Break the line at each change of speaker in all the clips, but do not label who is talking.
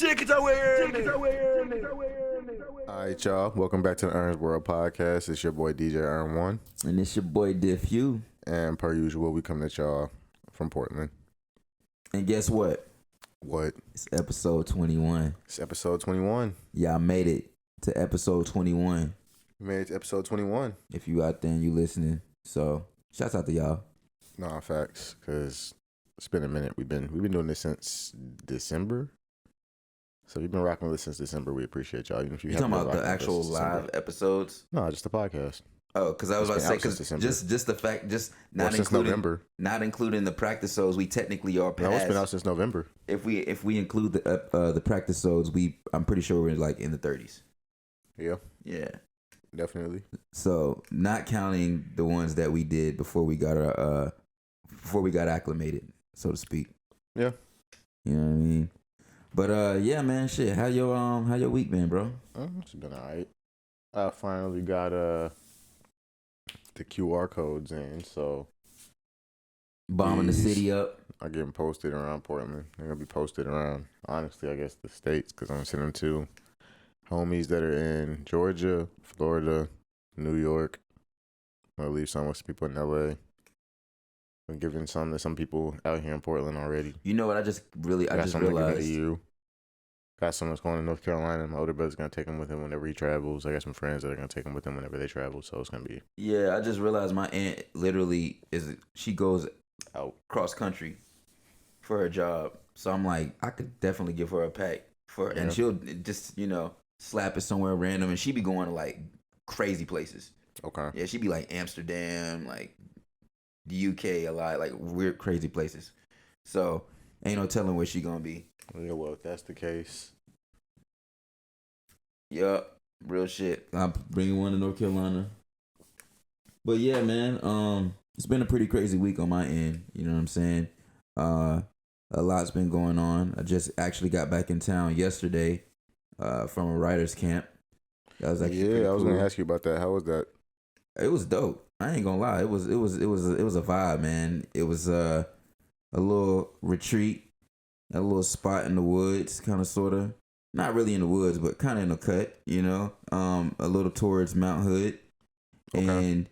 Alright, y'all. Welcome back to the Ern's World Podcast. It's your boy DJ Ern1.
And it's your boy Diff Hue.
And per usual, we come at y'all from Portland.
And guess what?
What?
It's episode 21.
It's episode 21.
Y'all made it to episode 21.
We made it to episode 21.
If you out there and you listening. So, shouts out to y'all.
Nah, facts. Because it's been a minute. We've been doing this since December. So if you've been rocking with us since December, we appreciate y'all. Even if you
talking about the actual live episodes?
No, just the podcast.
Oh, because I was about to say, because just the fact, just not including November, not including the practice sodes, we technically are past.
No, it's been out since November.
If we include the practice sodes, I'm pretty sure we're like in the 30s.
Yeah, definitely.
So not counting the ones that we did before we got acclimated, so to speak.
Yeah,
you know what I mean. But yeah, man, shit. How your week been, bro?
It's been alright. I finally got the QR codes in, so
bombing the city up.
I get them posted around Portland. They're gonna be posted around, honestly, I guess the states, because I'm sending them to homies that are in Georgia, Florida, New York. I'm gonna leave some with some people in LA. I'm giving some to some people out here in Portland already.
You know what? I just realized.
Got some that's going to North Carolina. My older brother's going to take him with him whenever he travels. I got some friends that are going to take him with them whenever they travel. So it's going to be...
Yeah, I just realized my aunt literally she goes out cross country for her job. So I'm like, I could definitely give her a pack and she'll just, slap it somewhere random. And she be going to like crazy places.
Okay.
Yeah, she be like Amsterdam, like the UK a lot, like weird, crazy places. So ain't no telling where she going to be.
Yeah, well, if that's the case.
Yup, real shit. I'm bringing one to North Carolina. But yeah, man, it's been a pretty crazy week on my end. You know what I'm saying? A lot's been going on. I just actually got back in town yesterday from a writer's camp. That was actually
I was
cool.
gonna ask you about that. How was that?
It was dope. I ain't gonna lie. It was a vibe, man. It was a little retreat. A little spot in the woods, kind of, sort of. Not really in the woods, but kind of in the cut, a little towards Mount Hood. Okay. And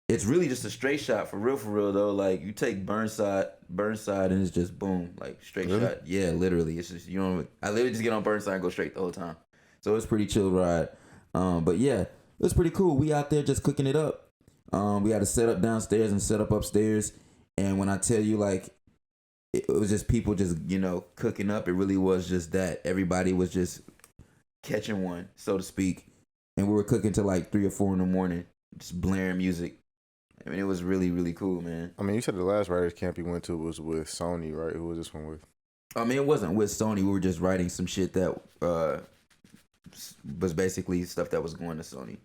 it's really just a straight shot, for real, though. Like, you take Burnside, and it's just boom, like, straight shot. Yeah, literally. It's just, I literally just get on Burnside and go straight the whole time. So it's pretty chill ride. But yeah, it was pretty cool. We out there just cooking it up. We had to set up downstairs and set up upstairs. And when I tell you, like, it was just people just, cooking up. It really was just that. Everybody was just catching one, so to speak. And we were cooking till like 3 or 4 in the morning, just blaring music. I mean, it was really, really cool, man.
I mean, you said the last writers camp you went to was with Sony, right? Who was this one with?
I mean, it wasn't with Sony. We were just writing some shit that was basically stuff that was going to Sony.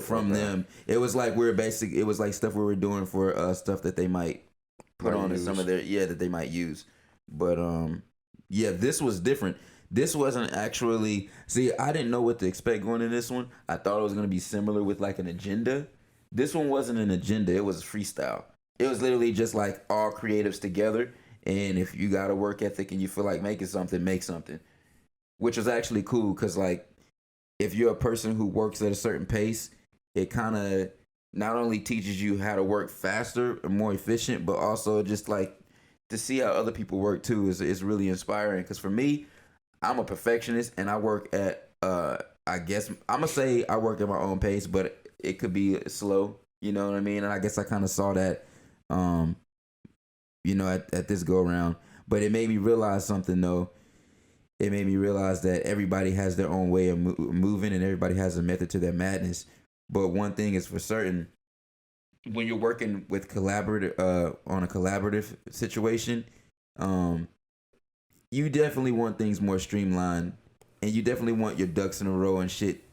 From them. It was like it was like stuff we were doing for stuff that they might put on in some of their that they might use. But this was different. This wasn't actually, I didn't know what to expect going in this one. I thought it was going to be similar with like an agenda. This one wasn't an agenda. It was freestyle. It was literally just like all creatives together, and if you got a work ethic and you feel like making something, make something. Which was actually cool, because like if you're a person who works at a certain pace, it kind of not only teaches you how to work faster and more efficient, but also just like to see how other people work too is really inspiring. Because for me, I'm a perfectionist and I work at I guess I'm gonna say I work at my own pace, but it could be slow. You know what I mean? And I guess I kind of saw that, at this go around. But it made me realize something though. It made me realize that everybody has their own way of moving, and everybody has a method to their madness. But one thing is for certain, when you're working with on a collaborative situation, you definitely want things more streamlined, and you definitely want your ducks in a row and shit,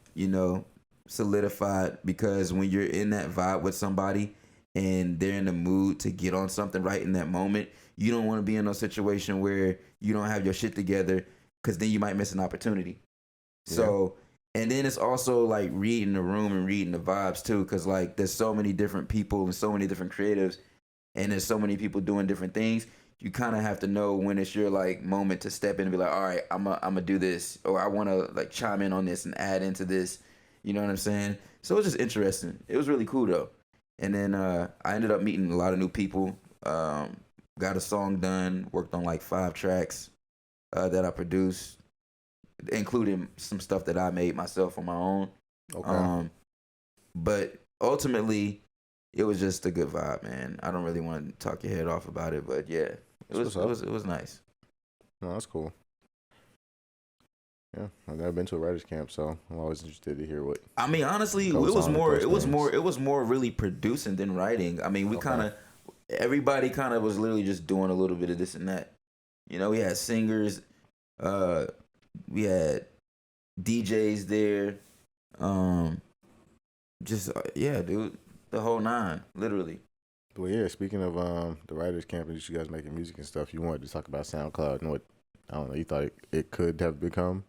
solidified. Because when you're in that vibe with somebody and they're in the mood to get on something right in that moment, you don't want to be in a situation where you don't have your shit together, because then you might miss an opportunity. Yeah. So. And then it's also like reading the room and reading the vibes too, because like there's so many different people and so many different creatives, and there's so many people doing different things. you kind of have to know when it's your like moment to step in and be like, all right, I'm gonna do this, or I want to like chime in on this and add into this. You know what I'm saying? So it was just interesting. It was really cool though. And then I ended up meeting a lot of new people. Got a song done. Worked on like 5 tracks that I produced, including some stuff that I made myself on my own.
Okay.
But ultimately, it was just a good vibe, man. I don't really want to talk your head off about it, but yeah, it was nice.
No, that's cool. Yeah, I've never been to a writers camp, so I'm always interested to hear what.
I mean, honestly, it was more really producing than writing. I mean, everybody kind of was literally just doing a little bit of this and that. You know, we had singers, we had DJs there, yeah, dude, the whole 9, literally.
Well, yeah. Speaking of the writers camp and you guys making music and stuff, you wanted to talk about SoundCloud and what you thought it could have become.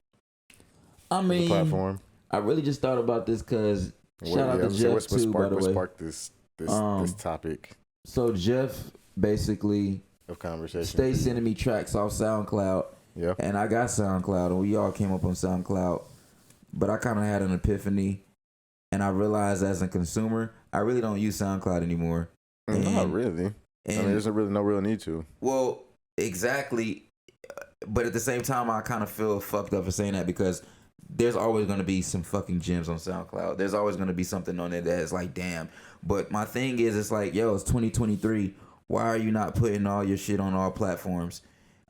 I mean,
the platform.
I really just thought about this because shout out to Jeff too. By the way,
what sparked this topic?
So Jeff basically
of conversation
stayed sending me tracks off SoundCloud.
Yeah,
and I got SoundCloud, and we all came up on SoundCloud. But I kind of had an epiphany, and I realized as a consumer, I really don't use SoundCloud anymore.
Not really. I mean, there's really no real need to.
Well, exactly. But at the same time, I kind of feel fucked up for saying that because there's always going to be some fucking gems on SoundCloud. There's always going to be something on there that is like, damn. But my thing is, it's like, yo, it's 2023. Why are you not putting all your shit on all platforms?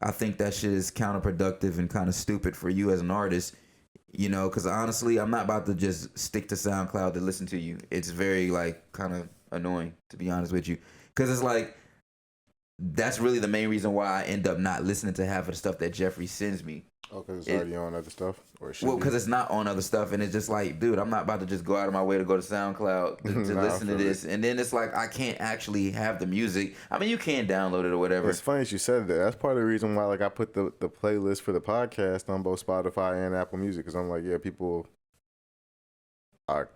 I think that shit is counterproductive and kind of stupid for you as an artist, you know, because honestly, I'm not about to just stick to SoundCloud to listen to you. It's very, like, kind of annoying, to be honest with you. Because it's like, that's really the main reason why I end up not listening to half of the stuff that Jeffrey sends me.
Oh, because it's already on other stuff?
Because it's not on other stuff, and it's just like, dude, I'm not about to just go out of my way to go to SoundCloud to listen to this. And then it's like, I can't actually have the music. I mean, you can download it or whatever.
It's funny you said that. That's part of the reason why, like, I put the playlist for the podcast on both Spotify and Apple Music, because I'm like, yeah, people are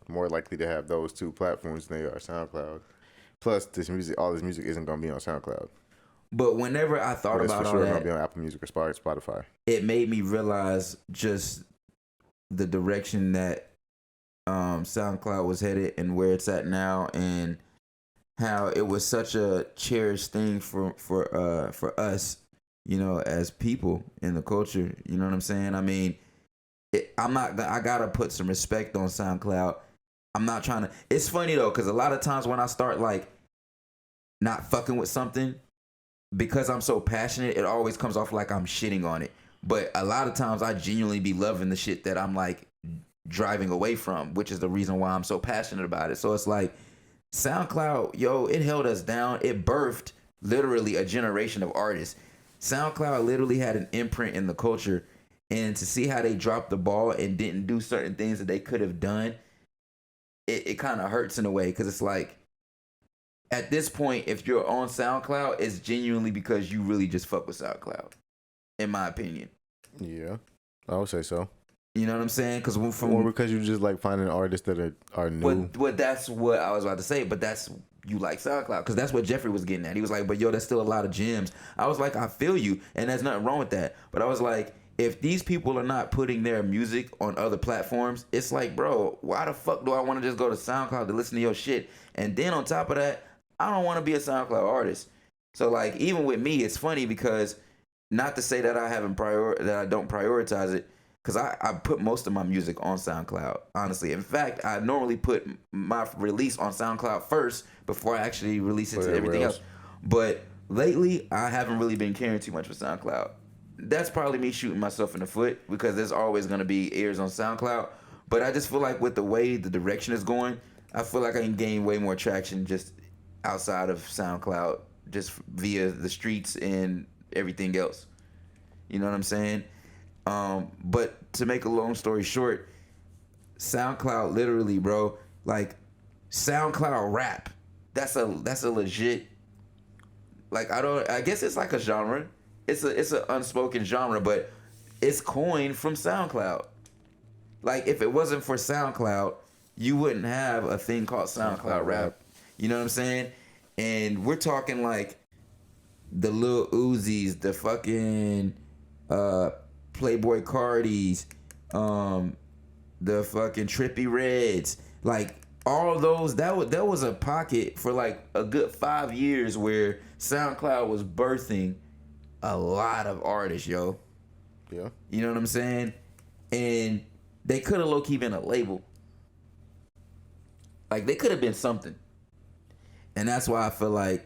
more likely to have those 2 platforms than they are SoundCloud. Plus, all this music isn't going to be on SoundCloud.
But whenever I thought about all that,
it's going to be on Apple Music or Spotify.
It made me realize just the direction that SoundCloud was headed and where it's at now, and how it was such a cherished thing for us, you know, as people in the culture. You know what I'm saying? I mean, I gotta put some respect on SoundCloud. I'm not trying to. It's funny though, because a lot of times when I start like not fucking with something, because I'm so passionate, it always comes off like I'm shitting on it. But a lot of times I genuinely be loving the shit that I'm like driving away from, which is the reason why I'm so passionate about it. So it's like SoundCloud, yo, it held us down. It birthed literally a generation of artists. SoundCloud literally had an imprint in the culture, and to see how they dropped the ball and didn't do certain things that they could have done, it kind of hurts in a way, because it's like, at this point, if you're on SoundCloud, it's genuinely because you really just fuck with SoundCloud, in my opinion.
Yeah, I would say so.
You know what I'm saying?
Or because you just like finding artists that are new.
But that's what I was about to say. But that's, you like SoundCloud, because that's what Jeffrey was getting at. He was like, but yo, that's still a lot of gems. I was like, I feel you, and there's nothing wrong with that. But I was like, if these people are not putting their music on other platforms, it's like, bro, why the fuck do I want to just go to SoundCloud to listen to your shit? And then on top of that, I don't want to be a SoundCloud artist. So like, even with me, it's funny because, not to say that I don't prioritize it, because I put most of my music on SoundCloud, honestly. In fact, I normally put my release on SoundCloud first before I actually release it to everything else. But lately, I haven't really been caring too much for SoundCloud. That's probably me shooting myself in the foot, because there's always going to be ears on SoundCloud. But I just feel like with the way the direction is going, I feel like I can gain way more traction just outside of SoundCloud, just via the streets and everything else. You know what I'm saying? But to make a long story short, SoundCloud literally, bro, like SoundCloud rap, that's a legit, like, I guess it's like a genre. It's an unspoken genre, but it's coined from SoundCloud. Like, if it wasn't for SoundCloud, you wouldn't have a thing called SoundCloud rap. You know what I'm saying? And we're talking like the Lil Uzis, the fucking Playboy Cardis, the fucking Trippy Reds, like all of those. That was a pocket for like a good 5 years where SoundCloud was birthing a lot of artists, yo.
Yeah.
You know what I'm saying? And they could have low-key been a label. Like, they could have been something. And that's why I feel like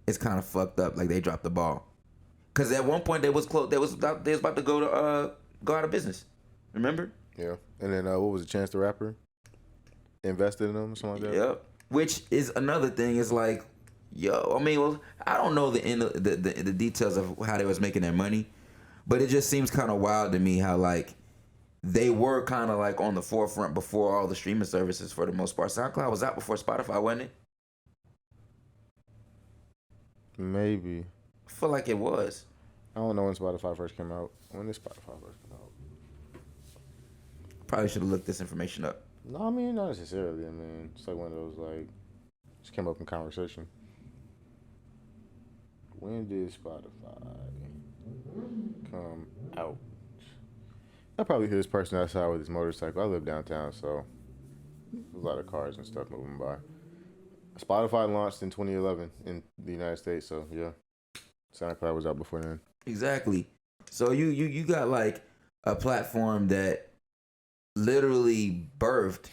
it's kind of fucked up. Like, they dropped the ball. Because at one point, they was close. They was about to go out of business. Remember?
Yeah. And then what was it, Chance the Rapper? Invested in them or something like that?
Yep. Which is another thing. Is like, yo, I mean, well, I don't know the details of how they was making their money. But it just seems kind of wild to me how, like, they were kind of like on the forefront before all the streaming services for the most part. SoundCloud was out before Spotify, wasn't it?
Maybe.
I feel like it was.
I don't know when Spotify first came out. When did Spotify first come out?
Probably should have looked this information up.
No, I mean, not necessarily. I mean, it's like one of those, like, just came up in conversation. When did Spotify come out? I probably hear this person outside with his motorcycle. I live downtown, so there's a lot of cars and stuff moving by. Spotify launched in 2011 in the United States, so yeah. SoundCloud was out before then.
Exactly. So you got like a platform that literally birthed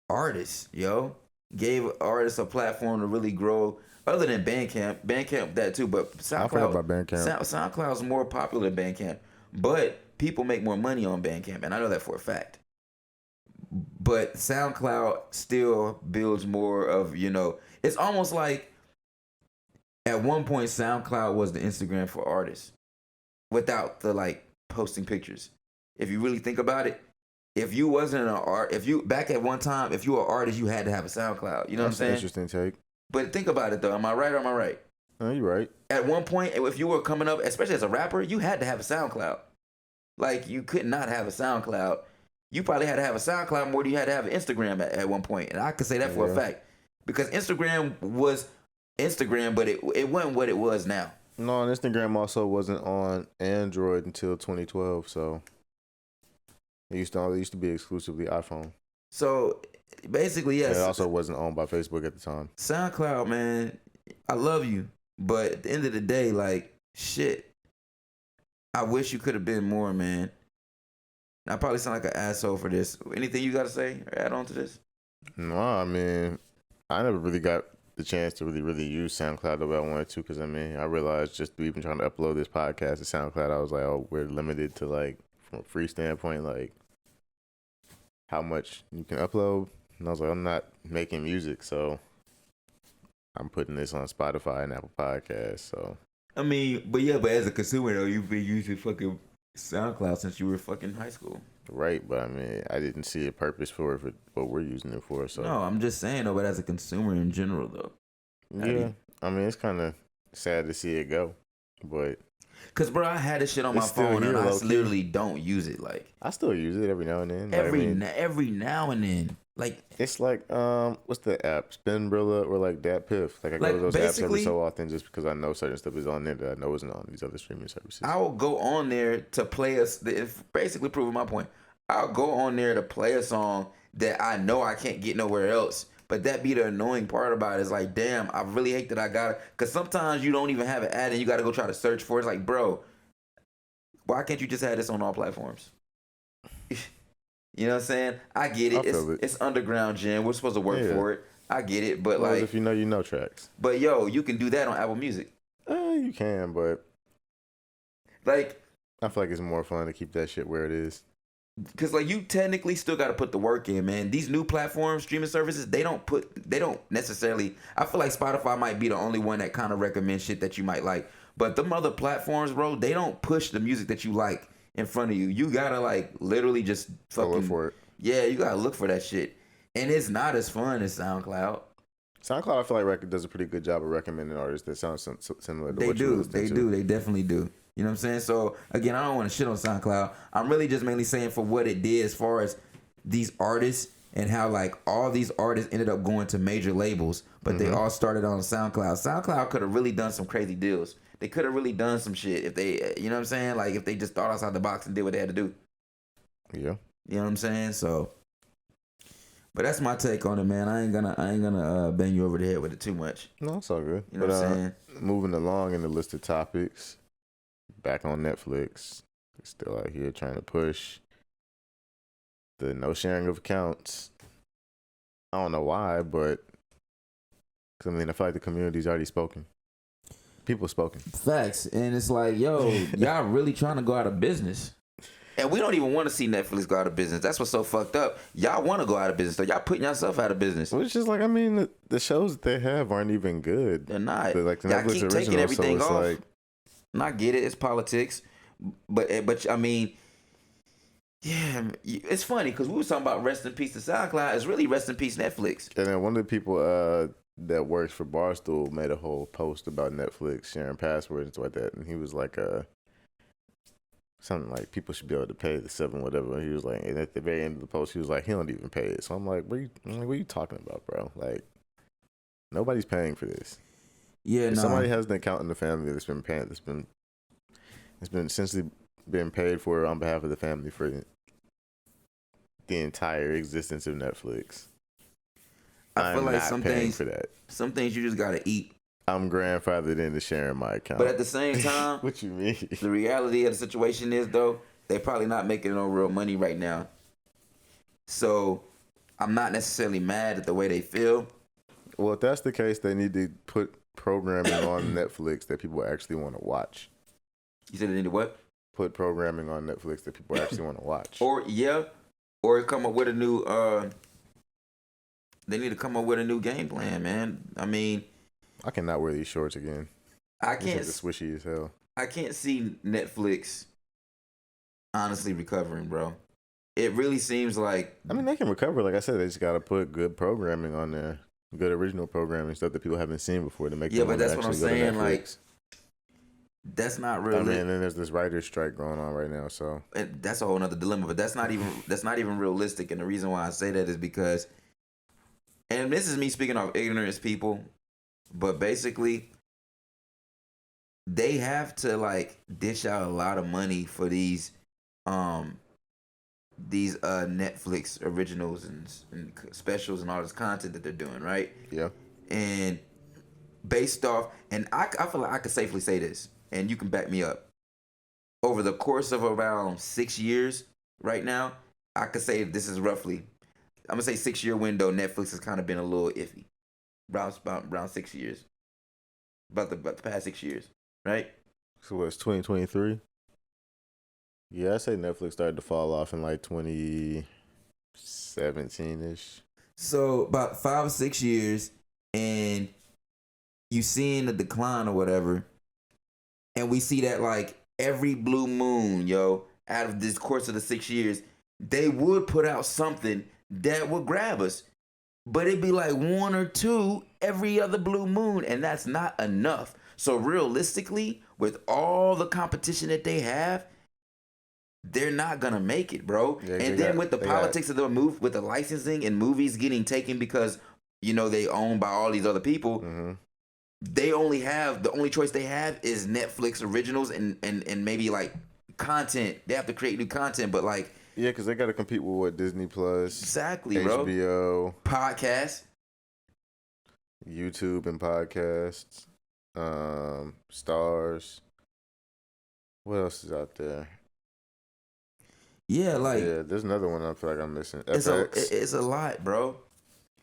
artists, yo. Gave artists a platform to really grow. Other than Bandcamp that too, but SoundCloud.
I forgot about Bandcamp.
SoundCloud's more popular than Bandcamp, but people make more money on Bandcamp, and I know that for a fact. But SoundCloud still builds more of, you know, it's almost like at one point SoundCloud was the Instagram for artists without the like posting pictures. If you really think about it, if you wasn't back at one time, if you were an artist, you had to have a SoundCloud. You know what I'm saying?
Interesting take.
But think about it though. Am I right or am I right?
No, you're right.
At one point, if you were coming up, especially as a rapper, you had to have a SoundCloud. Like, you could not have a SoundCloud. You probably had to have a SoundCloud more than you had to have an Instagram at one point. And I could say that for a fact. Because Instagram was Instagram, but it wasn't what it was now.
No, and Instagram also wasn't on Android until 2012, so it used to be exclusively iPhone.
So, basically, yes.
And it also wasn't owned by Facebook at the time.
SoundCloud, man, I love you. But at the end of the day, like, shit. I wish you could have been more, man. I probably sound like an asshole for this. Anything you got to say or add on to this?
No, I mean, I never really got the chance to really use SoundCloud the way I wanted to, because, I mean, I realized just even trying to upload this podcast to SoundCloud, I was like, oh, we're limited to, like, from a free standpoint, like, how much you can upload. And I was like, I'm not making music, so I'm putting this on Spotify and Apple Podcasts, so.
I mean, but as a consumer though, you've been using fucking SoundCloud since you were fucking high school.
Right, but I mean, I didn't see a purpose for what we're using it for. So
no, I'm just saying though, but as a consumer in general though.
Yeah, I mean, it's kind of sad to see it go, but.
Cause bro, I had this shit on my phone and I literally don't use it. Like,
I still use it every now and then.
Every now and then. Like,
it's like what's the app? Spinrilla or like Dat Piff. Like, I go to those apps every so often just because I know certain stuff is on there that I know isn't on these other streaming services.
I'll go on there to play basically proving my point. I'll go on there to play a song that I know I can't get nowhere else. But that be the annoying part about it. Is like, damn, I really hate that I got it. Because sometimes you don't even have an ad and you got to go try to search for it. It's like, bro, why can't you just have this on all platforms? You know what I'm saying? I get it. It's underground, Jam. We're supposed to work for it. I get it. But like,
if you know tracks.
But yo, you can do that on Apple Music.
You can, but
like,
I feel like it's more fun to keep that shit where it is.
Because like, you technically still got to put the work in, man. These new platforms, streaming services, they don't necessarily. I feel like Spotify might be the only one that kind of recommends shit that you might like. But them other platforms, bro, they don't push the music that you like in front of you. You gotta like literally just fucking
look for it.
Yeah, you gotta look for that shit, and it's not as fun as SoundCloud.
SoundCloud, I feel like does a pretty good job of recommending artists that sound similar to
they
what
do.
you're listening to.
They definitely do. You know what I'm saying? So again, I don't want to shit on SoundCloud. I'm really just mainly saying for what it did as far as these artists and how like all these artists ended up going to major labels, but they all started on SoundCloud. SoundCloud could have really done some crazy deals. They could have really done some shit if they, you know what I'm saying? Like if they just thought outside the box and did what they had to do.
Yeah.
You know what I'm saying? So, but that's my take on it, man. I ain't gonna bang you over the head with it too much.
No, it's all good.
You know what I'm saying?
Moving along in the list of topics, back on Netflix, they're still out here trying to push the no sharing of accounts. I don't know why, but cause, I mean, I feel like the community's already spoken. People spoken.
Facts. And it's like, yo, y'all really trying to go out of business. And we don't even want to see Netflix go out of business. That's what's so fucked up. Y'all want to go out of business, so y'all putting yourself out of business.
Well, it's just like, I mean, the shows that they have aren't even good.
They're not.
Like the
y'all
Netflix
keep
original,
taking everything
so
off.
like,
and I get it. It's politics. But I mean, yeah, it's funny because we were talking about rest in peace to SoundCloud. It's really rest in peace Netflix.
And then one of the people that works for Barstool made a whole post about Netflix sharing passwords and stuff like that. And he was like, something like people should be able to pay the $7 whatever. And he was like, and at the very end of the post, he was like, he don't even pay it. So I'm like, what are you talking about, bro? Like, nobody's paying for this.
Yeah,
if somebody has an account in the family that's been paying, it's been essentially been paid for on behalf of the family for the entire existence of Netflix.
I feel like some things
for that.
Some things you just gotta eat.
I'm grandfathered into sharing my account.
But at the same time,
what you mean?
The reality of the situation is though, they probably not making no real money right now. So I'm not necessarily mad at the way they feel.
Well, if that's the case, they need to put programming on Netflix that people actually want to watch.
You said they need to what?
Put programming on Netflix that people actually want to watch.
Or come up with a new they need to come up with a new game plan, man. I mean,
I cannot wear these shorts again.
I can't.
It's swishy as hell.
I can't see Netflix honestly recovering, bro. It really seems like,
I mean, they can recover. Like I said, they just got to put good programming on there, good original programming, stuff that people haven't seen before to make.
Yeah, but that's what I'm saying. Like, that's not really.
I mean, and then there's this writer's strike going on right now, so
and that's a whole nother dilemma. But that's not even realistic. And the reason why I say that is because, and this is me speaking of ignorance, people, but basically, they have to like dish out a lot of money for these Netflix originals and specials and all this content that they're doing, right?
Yeah.
And based off, and I feel like I could safely say this, and you can back me up. Over the course of around 6 years, right now, I could say this is roughly, I'm gonna say 6 year window. Netflix has kind of been a little iffy, around 6 years, about the past 6 years, right?
So what's 2023? Yeah, I say Netflix started to fall off in like 2017-ish.
So about 5 or 6 years, and you seeing the decline or whatever, and we see that like every blue moon, yo, out of this course of the 6 years, they would put out something that would grab us, but it'd be like one or two every other blue moon, and that's not enough. So realistically, with all the competition that they have, they're not gonna make it, bro. Yeah, and then with the politics of the move, with the licensing and movies getting taken because they owned by all these other people, they only have the only choice they have is Netflix originals and maybe like content. They have to create new content, but like
because they got to compete with what Disney Plus,
exactly,
HBO,
podcasts,
YouTube and podcasts, Stars. What else is out there?
Yeah, like
there's another one I feel like I'm missing.
It's a lot, bro.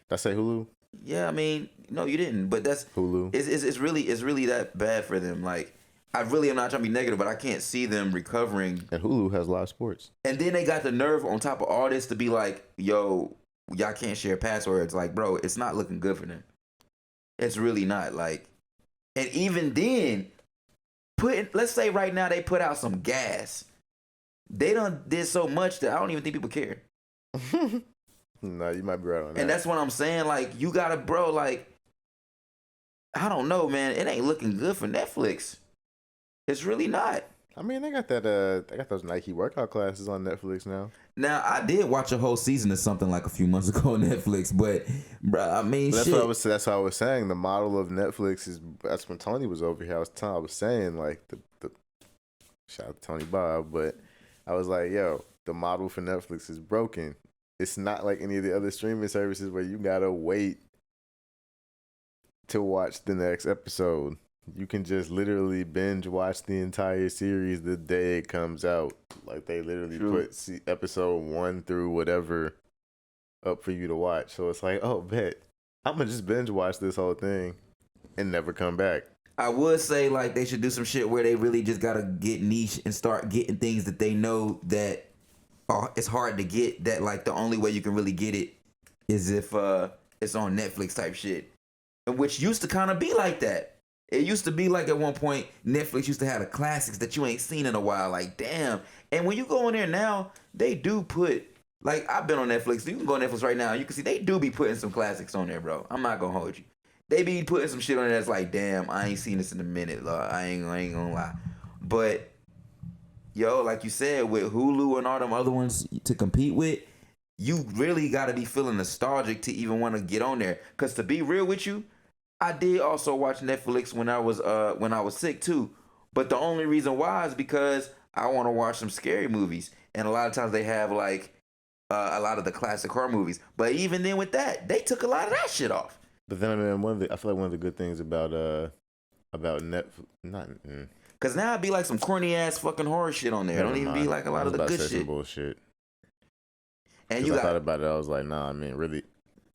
Did I say Hulu?
Yeah, I mean, no, you didn't. But that's
Hulu.
It's really that bad for them. Like, I really am not trying to be negative, but I can't see them recovering.
And Hulu has live sports.
And then they got the nerve on top of all this to be like, yo, y'all can't share passwords. Like, bro, it's not looking good for them. It's really not. Like, and even then, let's say right now they put out some gas. They done did so much that I don't even think people care.
No, you might be right on that.
And that's what I'm saying. Like, you gotta, bro, like, I don't know, man. It ain't looking good for Netflix. It's really not.
I mean, they got those Nike workout classes on Netflix now.
Now, I did watch a whole season of something like a few months ago on Netflix, but I mean,
that's
shit.
what I was saying. The model of Netflix is, that's when Tony was over here. I was saying like the shout out to Tony Bob, but I was like, yo, the model for Netflix is broken. It's not like any of the other streaming services where you gotta wait to watch the next episode. You can just literally binge watch the entire series the day it comes out. Like they literally put episode 1 through whatever up for you to watch. So it's like, oh, bet I'm gonna just binge watch this whole thing and never come back.
I would say like they should do some shit where they really just gotta get niche and start getting things that they know that it's hard to get. That like the only way you can really get it is if it's on Netflix type shit, and which used to kind of be like that. It used to be like at one point, Netflix used to have the classics that you ain't seen in a while. Like, damn. And when you go in there now, they do put, like, I've been on Netflix. You can go on Netflix right now. You can see they do be putting some classics on there, bro. I'm not going to hold you. They be putting some shit on there that's like, damn, I ain't seen this in a minute, Lord. I ain't going to lie. But, yo, like you said, with Hulu and all them other ones to compete with, you really got to be feeling nostalgic to even want to get on there. Because to be real with you, I did also watch Netflix when I was sick too, but the only reason why is because I want to watch some scary movies, and a lot of times they have like a lot of the classic horror movies. But even then, with that, they took a lot of that shit off.
But then I feel like one of the good things about Netflix,
because now it'd be like some corny ass fucking horror shit on there. It don't even be like a lot of the good shit.
Bullshit.
And
I thought about it, I was like, nah, I mean, really,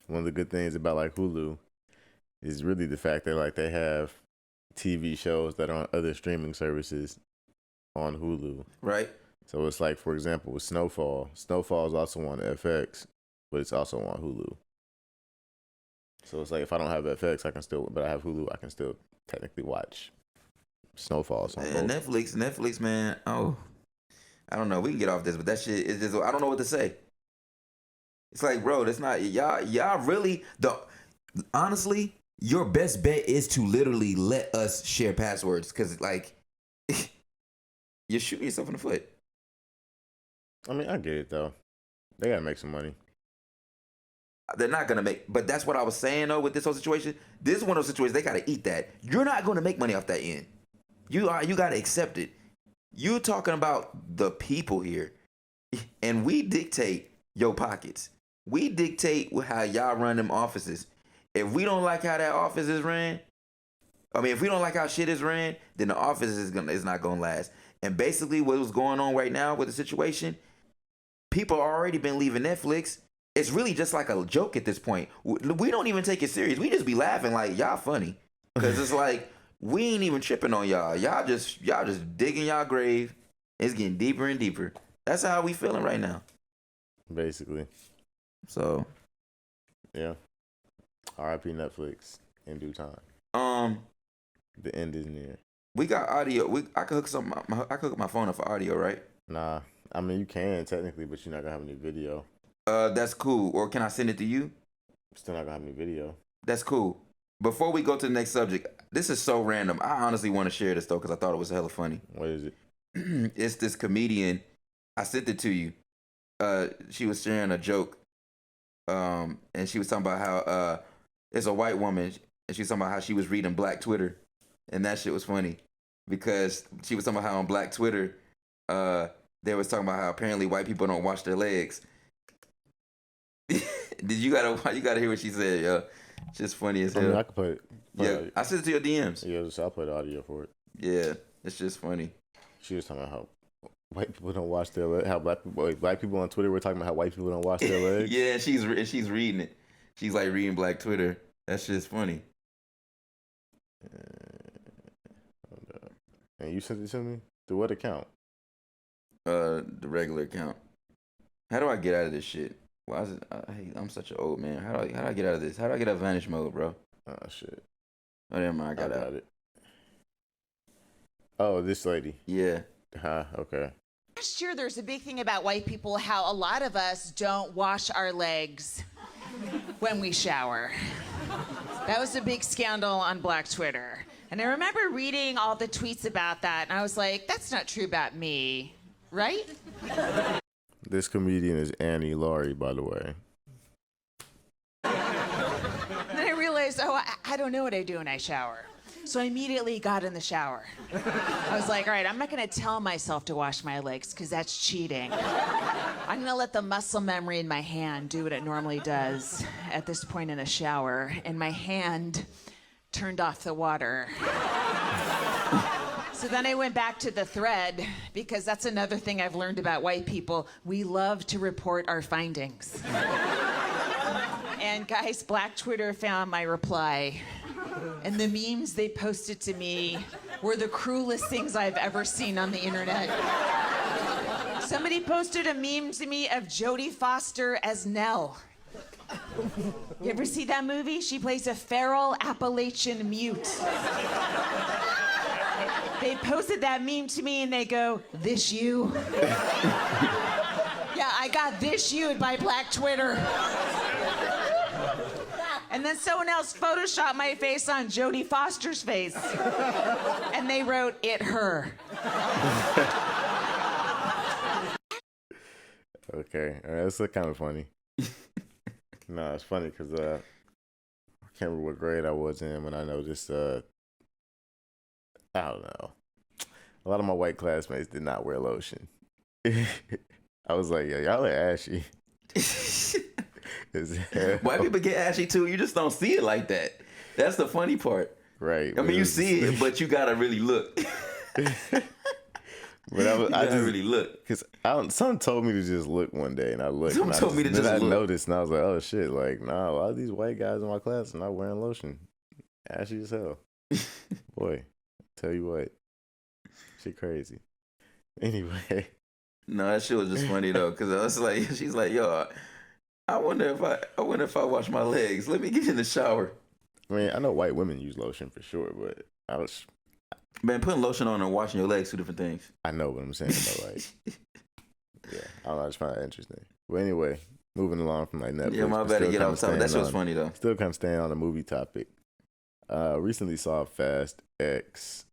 one of the good things about like Hulu is really the fact that like they have TV shows that are on other streaming services on Hulu.
Right.
So it's like, for example, with Snowfall. Snowfall is also on FX, but it's also on Hulu. So it's like if I don't have FX, but I have Hulu, I can still technically watch Snowfall.
And Netflix, man. Oh, I don't know. We can get off this, but that shit is just, I don't know what to say. It's like, bro, that's not y'all really honestly. Your best bet is to literally let us share passwords, because like you're shooting yourself in the foot.
I mean, I get it though. They gotta make some money.
They're not gonna make, but that's what I was saying though with this whole situation. This is one of those situations they gotta eat that. You're not gonna make money off that end. You gotta accept it. You're talking about the people here, and we dictate your pockets. We dictate how y'all run them offices. If we don't like how that office is ran, if we don't like how shit is ran, then the office is not gonna last. And basically, what was going on right now with the situation, people already been leaving Netflix. It's really just like a joke at this point. We don't even take it serious. We just be laughing like y'all funny, because it's like we ain't even tripping on y'all. Y'all just digging y'all grave. It's getting deeper and deeper. That's how we feeling right now.
Basically.
So.
Yeah. R.I.P. Netflix in due time. The end is near.
We got audio. I could hook my phone up for audio, right?
Nah, I mean you can technically, but you're not gonna have any video.
That's cool. Or can I send it to you?
Still not gonna have any video.
That's cool. Before we go to the next subject, this is so random. I honestly want to share this though because I thought it was hella funny.
What is it?
It's this comedian. I sent it to you. She was sharing a joke. And she was talking about how it's a white woman, and she was talking about how she was reading Black Twitter, and that shit was funny because she was talking about how on Black Twitter, they was talking about how apparently white people don't wash their legs. You gotta hear what she said, yo. It's just funny as hell.
I mean, I could play
it. I sent it to your DMs.
Yeah, so I'll play the audio for it.
Yeah, it's just funny.
She was talking about how white people don't wash their legs. How black people on Twitter were talking about how white people don't wash their legs.
Yeah, she's reading it. She's like reading Black Twitter. That's just funny.
And you sent it to me through what account?
The regular account. How do I get out of this shit? Why is it? I'm such an old man. How do I get out of this? How do I get out of vanish mode, bro?
Oh shit.
Oh, never mind. I got out.
It. Oh, this lady.
Yeah.
Okay.
Last year, there's a big thing about white people, how a lot of us don't wash our legs when we shower. That was a big scandal on Black Twitter. And I remember reading all the tweets about that, and I was like, that's not true about me, right?
This comedian is Annie Laurie, by the way.
Then I realized, I don't know what I do when I shower. So I immediately got in the shower. I was like, all right, I'm not gonna tell myself to wash my legs, because that's cheating. I'm gonna let the muscle memory in my hand do what it normally does at this point in a shower, and my hand turned off the water. So then I went back to the thread, because that's another thing I've learned about white people. We love to report our findings. And guys, Black Twitter found my reply. And the memes they posted to me were the cruelest things I've ever seen on the internet. Somebody posted a meme to me of Jodie Foster as Nell. You ever see that movie? She plays a feral Appalachian mute. They posted that meme to me and they go, "This you?" Yeah, I got "this you" by Black Twitter. And then someone else photoshopped my face on Jodie Foster's face. And they wrote, "It her."
Okay, that's kind of funny. No, it's funny because I can't remember what grade I was in when I noticed, I don't know. A lot of my white classmates did not wear lotion. I was like, yeah, y'all are ashy.
White people get ashy too. You just don't see it like that. That's the funny part.
Right.
I mean, you see it, but you gotta really look.
But I
just really look.
Because someone told me to just look one day, and I looked.
Someone told me to just look.
I noticed, and I was like, oh shit, like, nah, a lot of these white guys in my class are not wearing lotion. Ashy as hell. Boy, tell you what. Shit crazy. Anyway.
No, that shit was just funny though, because I was like, she's like, yo, I wonder if I wash my legs. Let me get in the shower.
I mean, I know white women use lotion for sure, but
Man, putting lotion on and washing your legs, two different things.
I know what I'm saying, but like, yeah, I don't know, I just find that interesting. But anyway, moving along from like Netflix.
Yeah, my bad to get off topic. That shit was funny though.
Still kind of staying on the movie topic. Recently saw Fast X,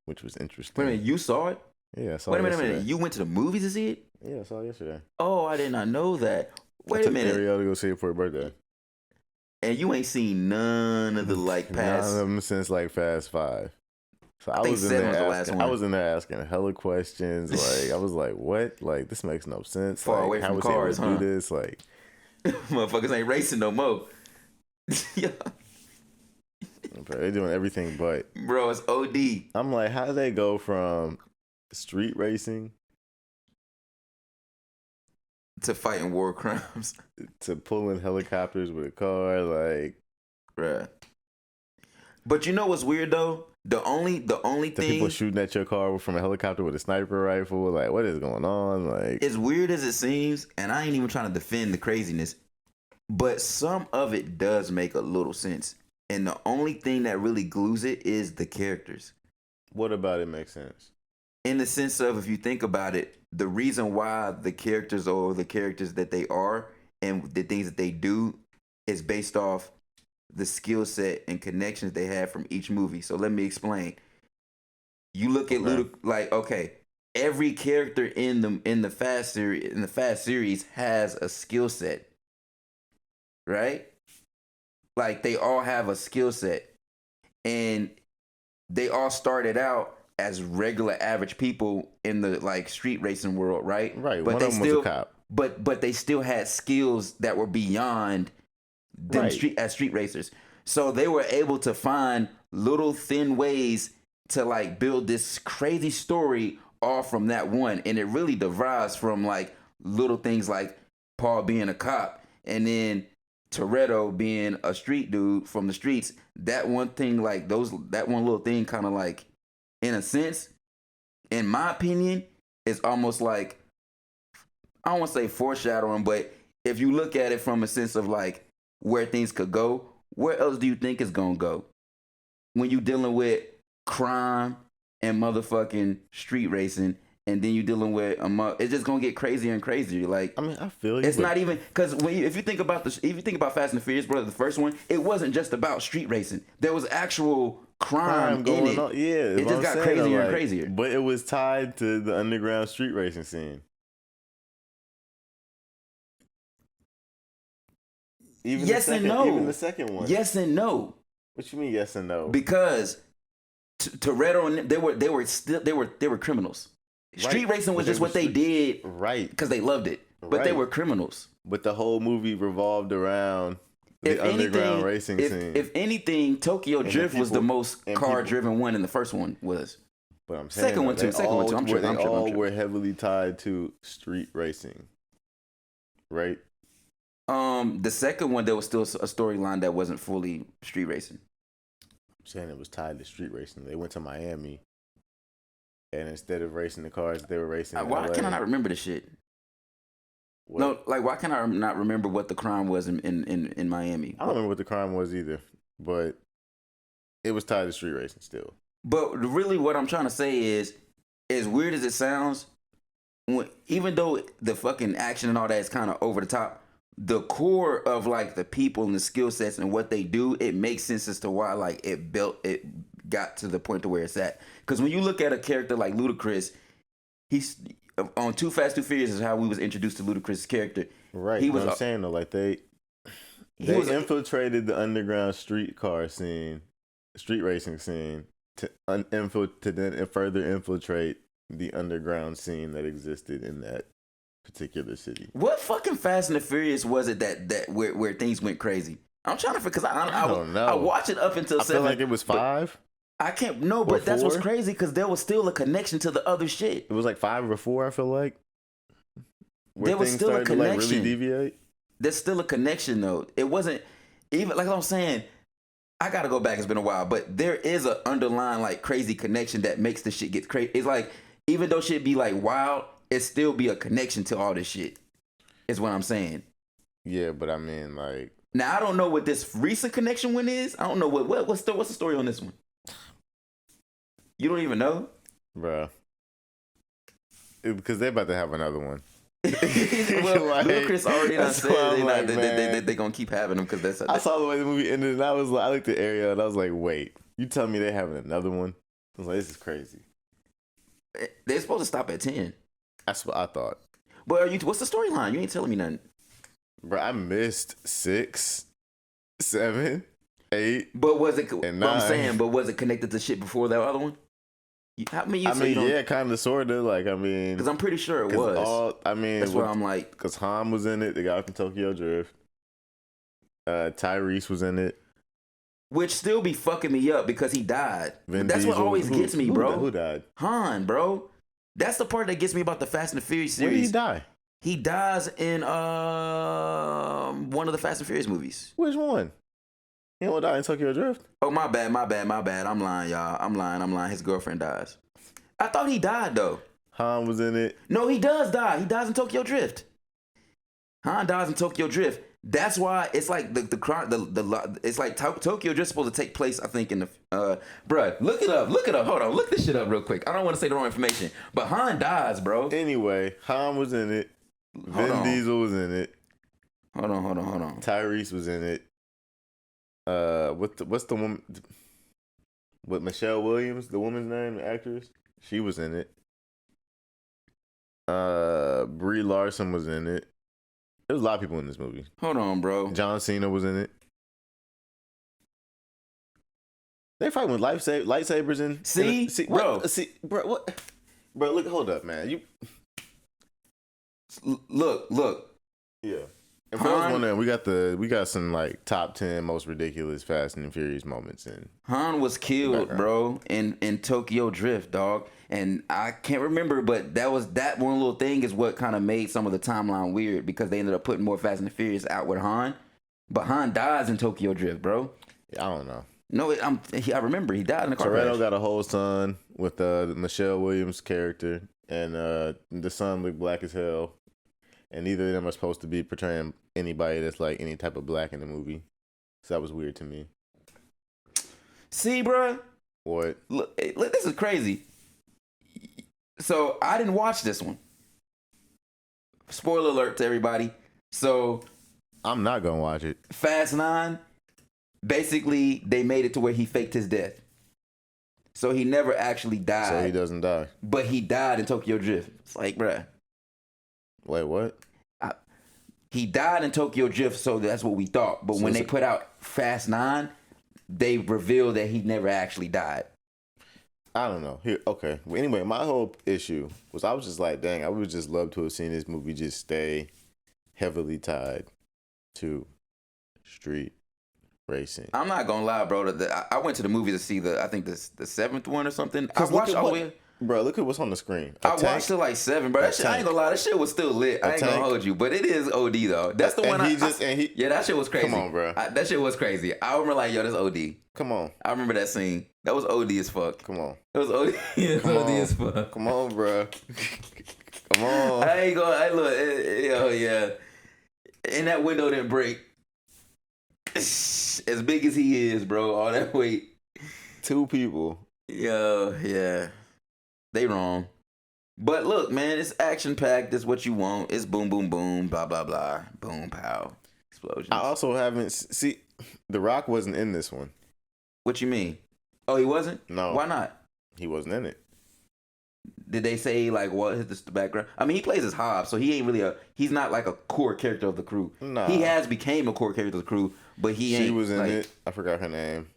which was interesting.
Wait a minute, you saw it?
Yeah, I saw it.
Wait a minute, you went to the movies to see it?
Yeah, I saw it yesterday.
Oh, I did not know that. Wait a minute.
I took Ariel to go see it for her birthday.
And you ain't seen none of the like past.
None of them since like Fast 5. So I
think
was in
7
there
was the last
asking,
one.
I was in there asking hella questions. Like I was like, what? Like this makes no sense.
Far
like,
away from
how
cars,
was he able to do this? Like
motherfuckers ain't racing no more. Yeah.
They're doing everything but.
Bro, it's OD.
I'm like, how do they go from street racing
to fighting war crimes
to pulling helicopters with a car? Like,
right. But you know what's weird though? The only thing
people shooting at your car from a helicopter with a sniper rifle. Like, what is going on? Like,
as weird as it seems, and I ain't even trying to defend the craziness, but some of it does make a little sense. And the only thing that really glues it is the characters.
What about it makes sense?
In the sense of, if you think about it, the reason why the characters are the characters that they are and the things that they do is based off the skill set and connections they have from each movie. So let me explain. You look at like, okay, every character in the Fast series has a skill set, right? Like they all have a skill set, and they all started out as regular average people in the like street racing world, right?
Right.
But
one
they
of them
still,
was a cop.
But they still had skills that were beyond them street racers. So they were able to find little thin ways to like build this crazy story all from that one, and it really derives from like little things like Paul being a cop, and then Toretto being a street dude from the streets. That one thing, like that one little thing, kind of like, in a sense, in my opinion, is almost like, I don't want to say foreshadowing, but if you look at it from a sense of like where things could go, where else do you think it's gonna go? When you dealing with crime and motherfucking street racing and then you dealing with it's just gonna get crazier and crazier. Like,
I mean, I feel you.
It's not even because if you think about Fast and the Furious, brother, the first one, it wasn't just about street racing. There was actual crime
going
in it.
on. Yeah,
it just got crazier and crazier.
But it was tied to the underground street racing scene.
Yes and no.
Even the second one.
Yes and no.
What you mean yes and no?
Because Toretto and they were criminals. Street racing was just what they did,
right?
Because they loved it, but they were criminals.
But the whole movie revolved around the underground racing scene.
If anything, Tokyo Drift was the most car-driven one, and the first one was.
But I'm saying
second one too. I'm sure
they all were heavily tied to street racing, right?
The second one, there was still a storyline that wasn't fully street racing.
I'm saying it was tied to street racing. They went to Miami, and instead of racing the cars, they were racing.
Why can I not remember this shit? What? No, like why can I not remember what the crime was in Miami?
I don't remember what the crime was either, but it was tied to street racing still.
But really, what I'm trying to say is, as weird as it sounds, even though the fucking action and all that is kind of over the top, the core of like the people and the skill sets and what they do, it makes sense as to why like it got to the point to where it's at. Because when you look at a character like Ludacris, he's on Too Fast, Too Furious is how we was introduced to Ludacris' character.
Right. You know what I'm saying though, like they infiltrated the underground street racing scene to then further infiltrate the underground scene that existed in that particular city.
What fucking Fast and the Furious was it that where things went crazy? I'm trying to because I don't know. I watched it up until 7.
I feel like it was 5.
I can't but that's what's crazy because there was still a connection to the other shit.
It was like 5 or 4. I feel like
there was still a connection.
To, like, really deviate.
There's still a connection though. It wasn't even like I'm saying. I gotta go back. It's been a while, but there is an underlying like crazy connection that makes the shit get crazy. It's like even though shit be like wild, it still be a connection to all this shit. Is what I'm saying.
Yeah, but I mean like
now I don't know what this recent connection one is. I don't know what's the story on this one. You don't even know,
bruh. Because they're about to have another one.
Well, like, Ludacris already done said they gonna keep having them because that's.
I saw the way the movie ended, and I looked at Ariel, and I was like, "Wait, you tell me they having another one?" I was like, "This is crazy."
They're supposed to stop at 10.
That's what I thought.
But what's the storyline? You ain't telling me nothing,
bro. I missed 6, 7, 8.
But was it?
And 9.
I'm saying, but was it connected to shit before that other one?
Yeah, kind of, sort of. Like, I mean,
because I'm pretty sure it was.
That's
why I'm like,
because Han was in it, the guy from Tokyo Drift. Tyrese was in it,
which still be fucking me up because he died. That's what always gets me, bro.
Who died?
Han, bro. That's the part that gets me about the Fast and the Furious series.
Where did he die?
He dies in one of the Fast and Furious movies.
Which one? He don't die in Tokyo Drift?
Oh, my bad. I'm lying, y'all. I'm lying. His girlfriend dies. I thought he died, though.
Han was in it.
No, he does die. He dies in Tokyo Drift. Han dies in Tokyo Drift. That's why it's like it's like Tokyo Drift supposed to take place, I think, in the bruh, look it up. Hold on, look this shit up real quick. I don't want to say the wrong information, but Han dies, bro.
Anyway, Han was in it. Vin Diesel was in it.
Hold on.
Tyrese was in it. What's the woman? What, Michelle Williams, the woman's name, the actress? She was in it. Brie Larson was in it. There was a lot of people in this movie.
Hold on, bro.
John Cena was in it. They fighting with lightsabers and bro. What? Bro, look, hold up, man. You
look.
Yeah. And for those wondering, we got some like top 10 most ridiculous Fast and Furious moments in.
Han was killed, bro, in Tokyo Drift, dog. And I can't remember, but that one little thing is what kind of made some of the timeline weird because they ended up putting more Fast and Furious out with Han. But Han dies in Tokyo Drift, bro.
Yeah, I don't know.
No, I remember he died in the car crash.
Toretto got a whole son with Michelle Williams' character, and the son looked black as hell. And neither of them are supposed to be portraying anybody that's like any type of black in the movie. So that was weird to me.
See, bro?
What?
Look, this is crazy. So I didn't watch this one. Spoiler alert to everybody. So
I'm not gonna watch it.
Fast 9, basically they made it to where he faked his death. So he never actually died.
So he doesn't die.
But he died in Tokyo Drift. It's like, bruh.
Wait, what?
He died in Tokyo Drift, so that's what we thought. But when they put out Fast 9, they revealed that he never actually died.
I don't know. Here, okay. Well, anyway, my whole issue was I was just like, dang, I would just love to have seen this movie just stay heavily tied to street racing.
I'm not gonna lie, bro. I went to the movie to see I think the 7th one or something. I watched all the way.
Bro, look at what's on the screen.
I watched it like 7, bro. That shit, I ain't gonna lie, that shit was still lit. I ain't gonna hold you, but it is OD though. That's the one. Yeah, that shit was crazy.
Come on, bro.
That shit was crazy. I remember like, yo, that's OD.
Come on.
I remember that scene. That was OD as fuck.
Come on.
It was OD. It was OD as fuck.
Come on, bro. Come on.
I ain't gonna. Hey, look, yo, yeah. And that window didn't break. As big as he is, bro, all that weight.
2 people.
Yo, yeah. They wrong. But look, man, it's action packed. It's what you want. It's boom, boom, boom, blah, blah, blah. Boom, pow. Explosions.
I also haven't... See, The Rock wasn't in this one.
What you mean? Oh, he wasn't?
No.
Why not?
He wasn't in it.
Did they say, like, what is the background? I mean, he plays as Hobbs, so he ain't really he's not like a core character of the crew.
Nah.
He has became a core character of the crew, but he ain't.
She was in
like,
it. I forgot her name.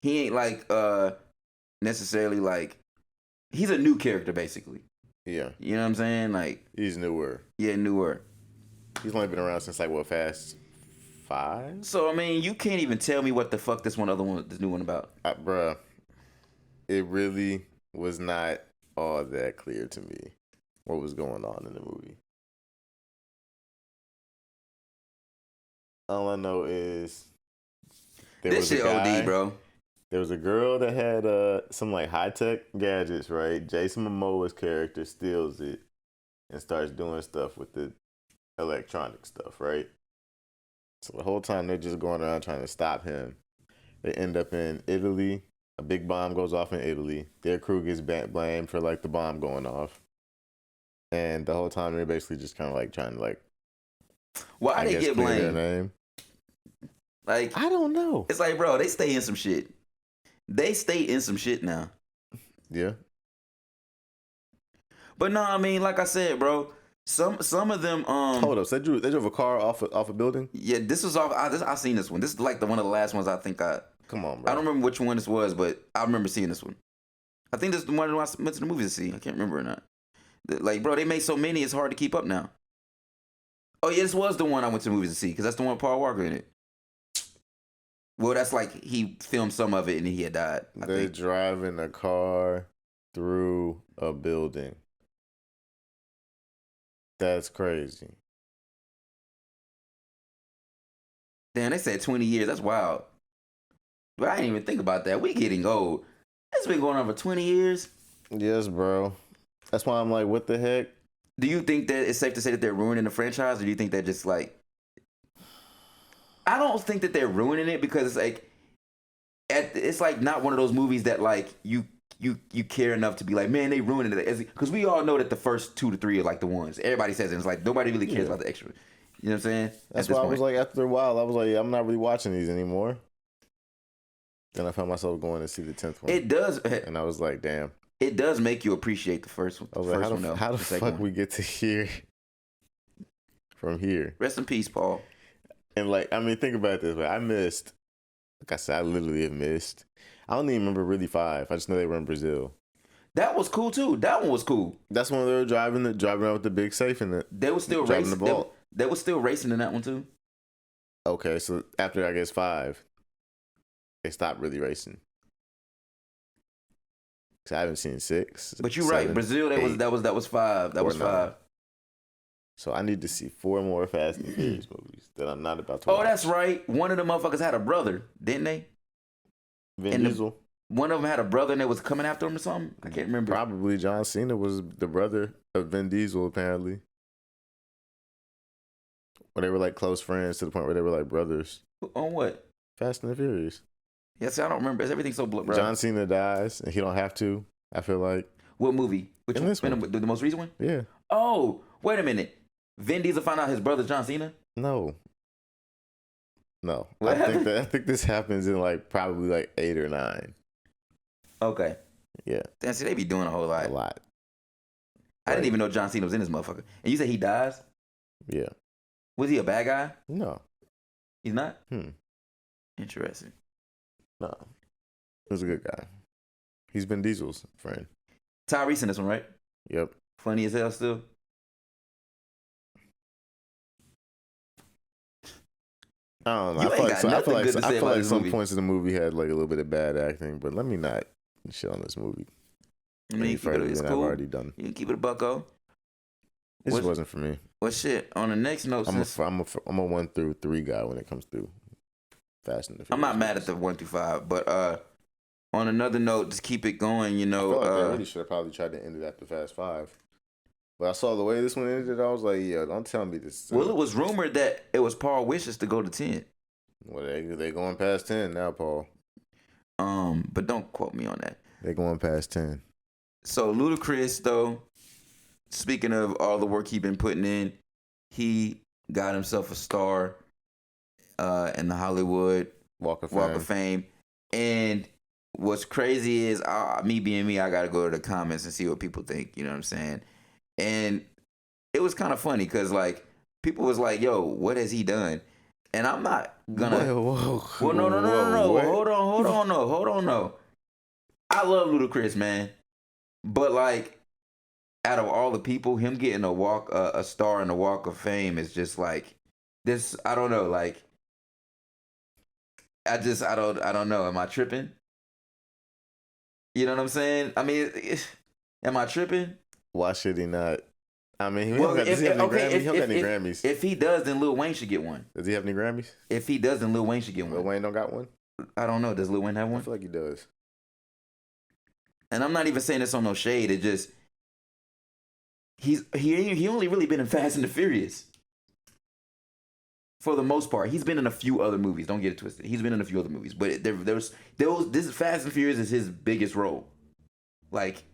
He ain't like necessarily like he's a new character basically.
Yeah.
You know what I'm saying? Like
he's newer.
Yeah, newer.
He's only been around since like what, Fast 5?
So I mean, you can't even tell me what the fuck this new one about.
Bruh, it really was not all that clear to me what was going on in the movie. All I know is
this shit OD, bro.
There was a girl that had some like high-tech gadgets, right? Jason Momoa's character steals it and starts doing stuff with the electronic stuff, right? So the whole time they're just going around trying to stop him. They end up in Italy. A big bomb goes off in Italy. Their crew gets blamed for like the bomb going off. And the whole time they're basically just kind of like trying to like...
Why they get blamed?
Their name.
Like,
I don't know.
It's like, bro, they stay in some shit. They stay in some shit now.
Yeah.
But no, I mean, like I said, bro, some of them
Hold up, so they drove a car off a building?
Yeah, this was off I seen this one. This is like one of the last ones I think
Come on, bro.
I don't remember which one this was, but I remember seeing this one. I think this is the one I went to the movies to see. I can't remember or not. Like, bro, they made so many, it's hard to keep up now. Oh, yeah, this was the one I went to the movies to see, because that's the one with Paul Walker in it. Well, that's like he filmed some of it and he had died.
They're driving a car through a building. That's crazy.
Damn, they said 20 years. That's wild. But I didn't even think about that. We getting old. It's been going on for 20 years.
Yes, bro. That's why I'm like, what the heck?
Do you think that it's safe to say that they're ruining the franchise, or do you think they're just like... I don't think that they're ruining it, because it's like... It's like not one of those movies that like you care enough to be like, man, they ruined it. Because we all know that the first 2 to 3 are like the ones. Everybody says it. It's like nobody really cares about the extra. You know what I'm saying?
That's why I was like, after a while, I was like, yeah, I'm not really watching these anymore. Then I found myself going to see the 10th one.
It does.
And I was like, damn.
It does make you appreciate the first one.
I was like, how the fuck we get to here from here?
Rest in peace, Paul.
And like, I mean, think about it this way. I missed, like I said, I literally have missed. I don't even remember really 5. I just know they were in Brazil.
That was cool too. That one was cool.
That's when they were driving around with the big safe in it.
They were still racing. The vault. They were still racing in that one too.
Okay, so after I guess 5, they stopped really racing. Cause I haven't seen 6.
But you're right, Brazil. That was 5. That was 5.
So I need to see 4 more Fast and Furious movies that I'm not about to watch.
Oh, that's right. One of the motherfuckers had a brother, didn't they?
Vin Diesel.
One of them had a brother and they was coming after him or something. I can't remember.
Probably John Cena was the brother of Vin Diesel, apparently. Or they were like close friends to the point where they were like brothers.
On what?
Fast and the Furious.
Yes, I don't remember. Everything's so bro.
John Cena dies and he don't have to, I feel like.
What movie? Which
In
one?
this one.
The most recent one?
Yeah.
Oh, wait a minute. Vin Diesel found out his brother John Cena?
No.
What happened?
I think this happens in like probably like 8 or 9.
Okay.
Yeah.
Damn, see, they be doing a whole lot.
A lot.
I didn't even know John Cena was in this motherfucker. And you said he dies?
Yeah.
Was he a bad guy?
No.
He's not?
Hmm.
Interesting.
No. He was a good guy. He's Vin Diesel's friend.
Tyrese in this one, right?
Yep.
Funny as hell still.
I don't know.
You ain't got nothing good to say
I feel
about
like
this
some
movie.
points of the movie had like a little bit of bad acting, but let me not shit on this movie.
I mean, it's
I've
cool.
already done.
You can keep it a bucko.
This just wasn't for me.
Well, shit. On the next note,
I'm a 1 through 3 guy when it comes to Fast and the Furious.
I'm not mad at the 1 through 5, but on another note, just keep it going. You know,
I feel like they really should have probably tried to end it after Fast 5. But I saw the way this one ended. I was like, yeah, don't tell me this.
Well, it was rumored that it was Paul wishes to go to 10.
Well, they going past 10 now, Paul.
But don't quote me on that.
They going past 10.
So Ludacris, though, speaking of all the work he been putting in, he got himself a star in the Hollywood
Walk of Fame.
And what's crazy is, me being me, I got to go to the comments and see what people think. You know what I'm saying? And it was kind of funny because, like, people was like, yo, what has he done? And I'm not gonna.
Whoa.
Well, no.
What?
Hold on, no. I love Ludacris, man. But, like, out of all the people, him getting a star in the Walk of Fame is just like this. I don't know. Like, I don't know. Am I tripping? You know what I'm saying? I mean, am I tripping?
Why should he not? I mean, he don't got any Grammys.
If he does, then Lil Wayne should get one.
Does he have any Grammys?
If he does, then Lil Wayne should get one.
Lil Wayne don't got one?
I don't know. Does Lil Wayne have one?
I feel like he does.
And I'm not even saying this on no shade. It just he only really been in Fast and the Furious. For the most part, he's been in a few other movies. Don't get it twisted. He's been in a few other movies, but this is Fast and Furious is his biggest role. Like,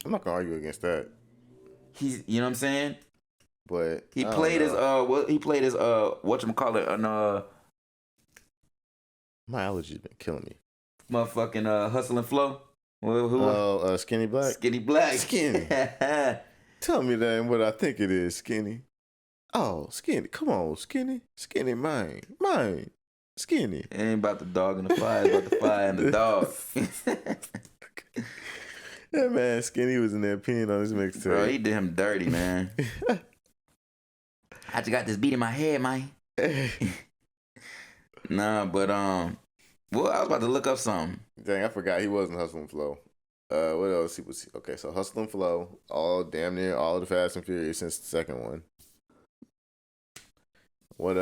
I'm not gonna argue against that.
You know what I'm saying?
But
he played his whatchamacallit on
my allergies been killing me.
Motherfucking Hustle and Flow. Who?
Skinny Black.
Skinny Black.
Skinny. Tell me that ain't what I think it is, Skinny. Oh, Skinny. Come on, Skinny. Skinny, mine. Skinny.
It ain't about the dog and the fly. It's about the fly and the dog.
Yeah, man, Skinny was in there peeing on his mixtape.
Bro, he did him dirty, man. I just got this beat in my head, man. Nah, but well, I was about to look up something.
Dang, I forgot he wasn't Hustle and Flow. What else? He was okay. So Hustle and Flow, damn near all of the Fast and Furious since the second one. What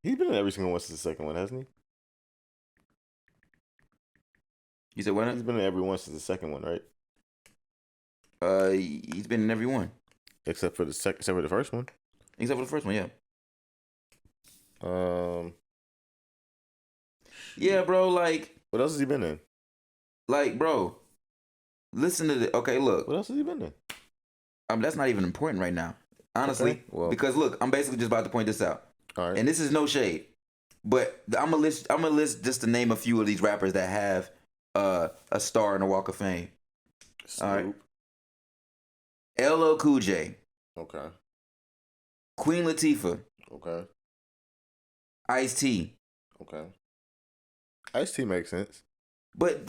he's been in every single one since the second one, hasn't he?
You said what?
He's been in every one since the second one, right?
He's been in every one
except for the first one.
Except for the first one, yeah. Yeah, bro. Like,
what else has he been in?
Like, bro, listen to the. Okay, look.
What else has he been in?
That's not even important right now, honestly.
Okay, well,
because look, I'm basically just about to point this out.
All right.
And this is no shade, but I'm gonna list just to name a few of these rappers that have a star in the Walk of Fame.
Snoop.
All right. LL Cool J.
Okay.
Queen Latifah.
Okay.
Ice-T.
Okay. Ice-T makes sense.
But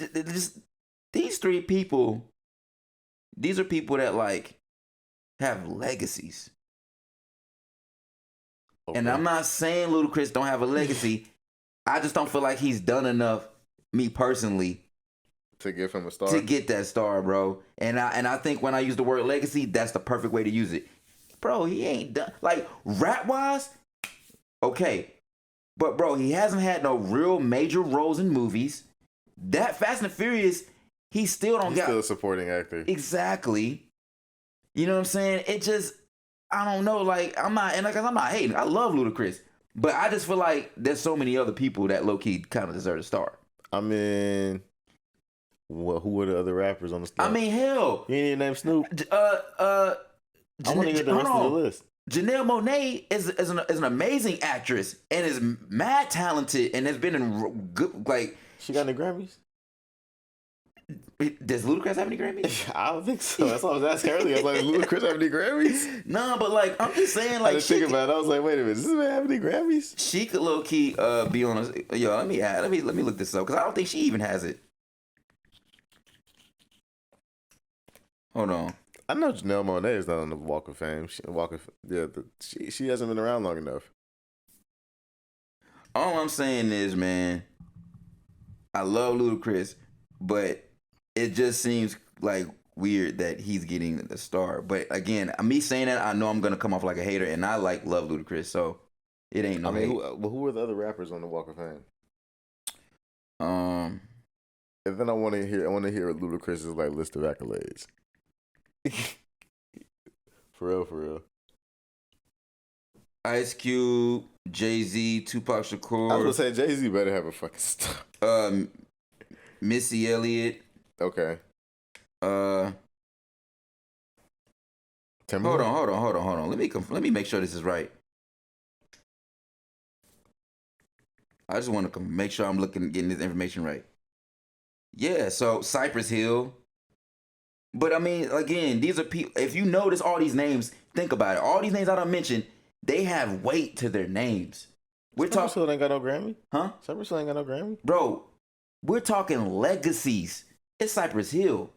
these three people, these are people that like have legacies. Okay. And I'm not saying Ludacris don't have a legacy. I just don't feel like he's done enough, me personally,
to give him a star.
To get that star, bro. And I think when I use the word legacy, that's the perfect way to use it. Bro, he ain't done like rap-wise, okay. But bro, he hasn't had no real major roles in movies. That Fast and Furious, he's still
a supporting actor.
Exactly. You know what I'm saying? It just, I don't know. Like, I'm not hating. I love Ludacris. But I just feel like there's so many other people that low-key kind of deserve a star.
I mean, Who were the other rappers on the list?
I mean, hell.
You ain't even named Snoop.
I
want to get the rest of the list.
Janelle Monáe is an amazing actress and is mad talented and has been in good, like...
She got any Grammys?
Does Ludacris have any Grammys?
I don't think so. That's what I was asking earlier. I was like, Ludacris have any Grammys?
No, but like, I'm just saying, like...
I didn't think about it. I was like, wait a minute. Does this man have any Grammys?
She could low-key be on a... Yo, let me look this up, because I don't think she even has it. Hold on.
I know Janelle Monáe is not on the Walk of Fame. She hasn't been around long enough.
All I'm saying is, man, I love Ludacris, but it just seems like weird that he's getting the star. But again, me saying that, I know I'm gonna come off like a hater, and I love Ludacris, so it ain't no hate.
Who were the other rappers on the Walk of Fame? And then I want to hear Ludacris's like list of accolades. For real.
Ice Cube, Jay-Z, Tupac Shakur.
I was gonna say Jay-Z better have a fucking star.
Missy Elliott.
Okay.
Hold on. Let me make sure this is right. I just want to make sure I'm getting this information right. Yeah, so Cypress Hill. But I mean, again, these are people. If you notice all these names, think about it. All these names I done mentioned, they have weight to their names.
Cypress Hill ain't got no Grammy?
Huh?
Cypress Hill ain't got no Grammy?
Bro, we're talking legacies. It's Cypress Hill.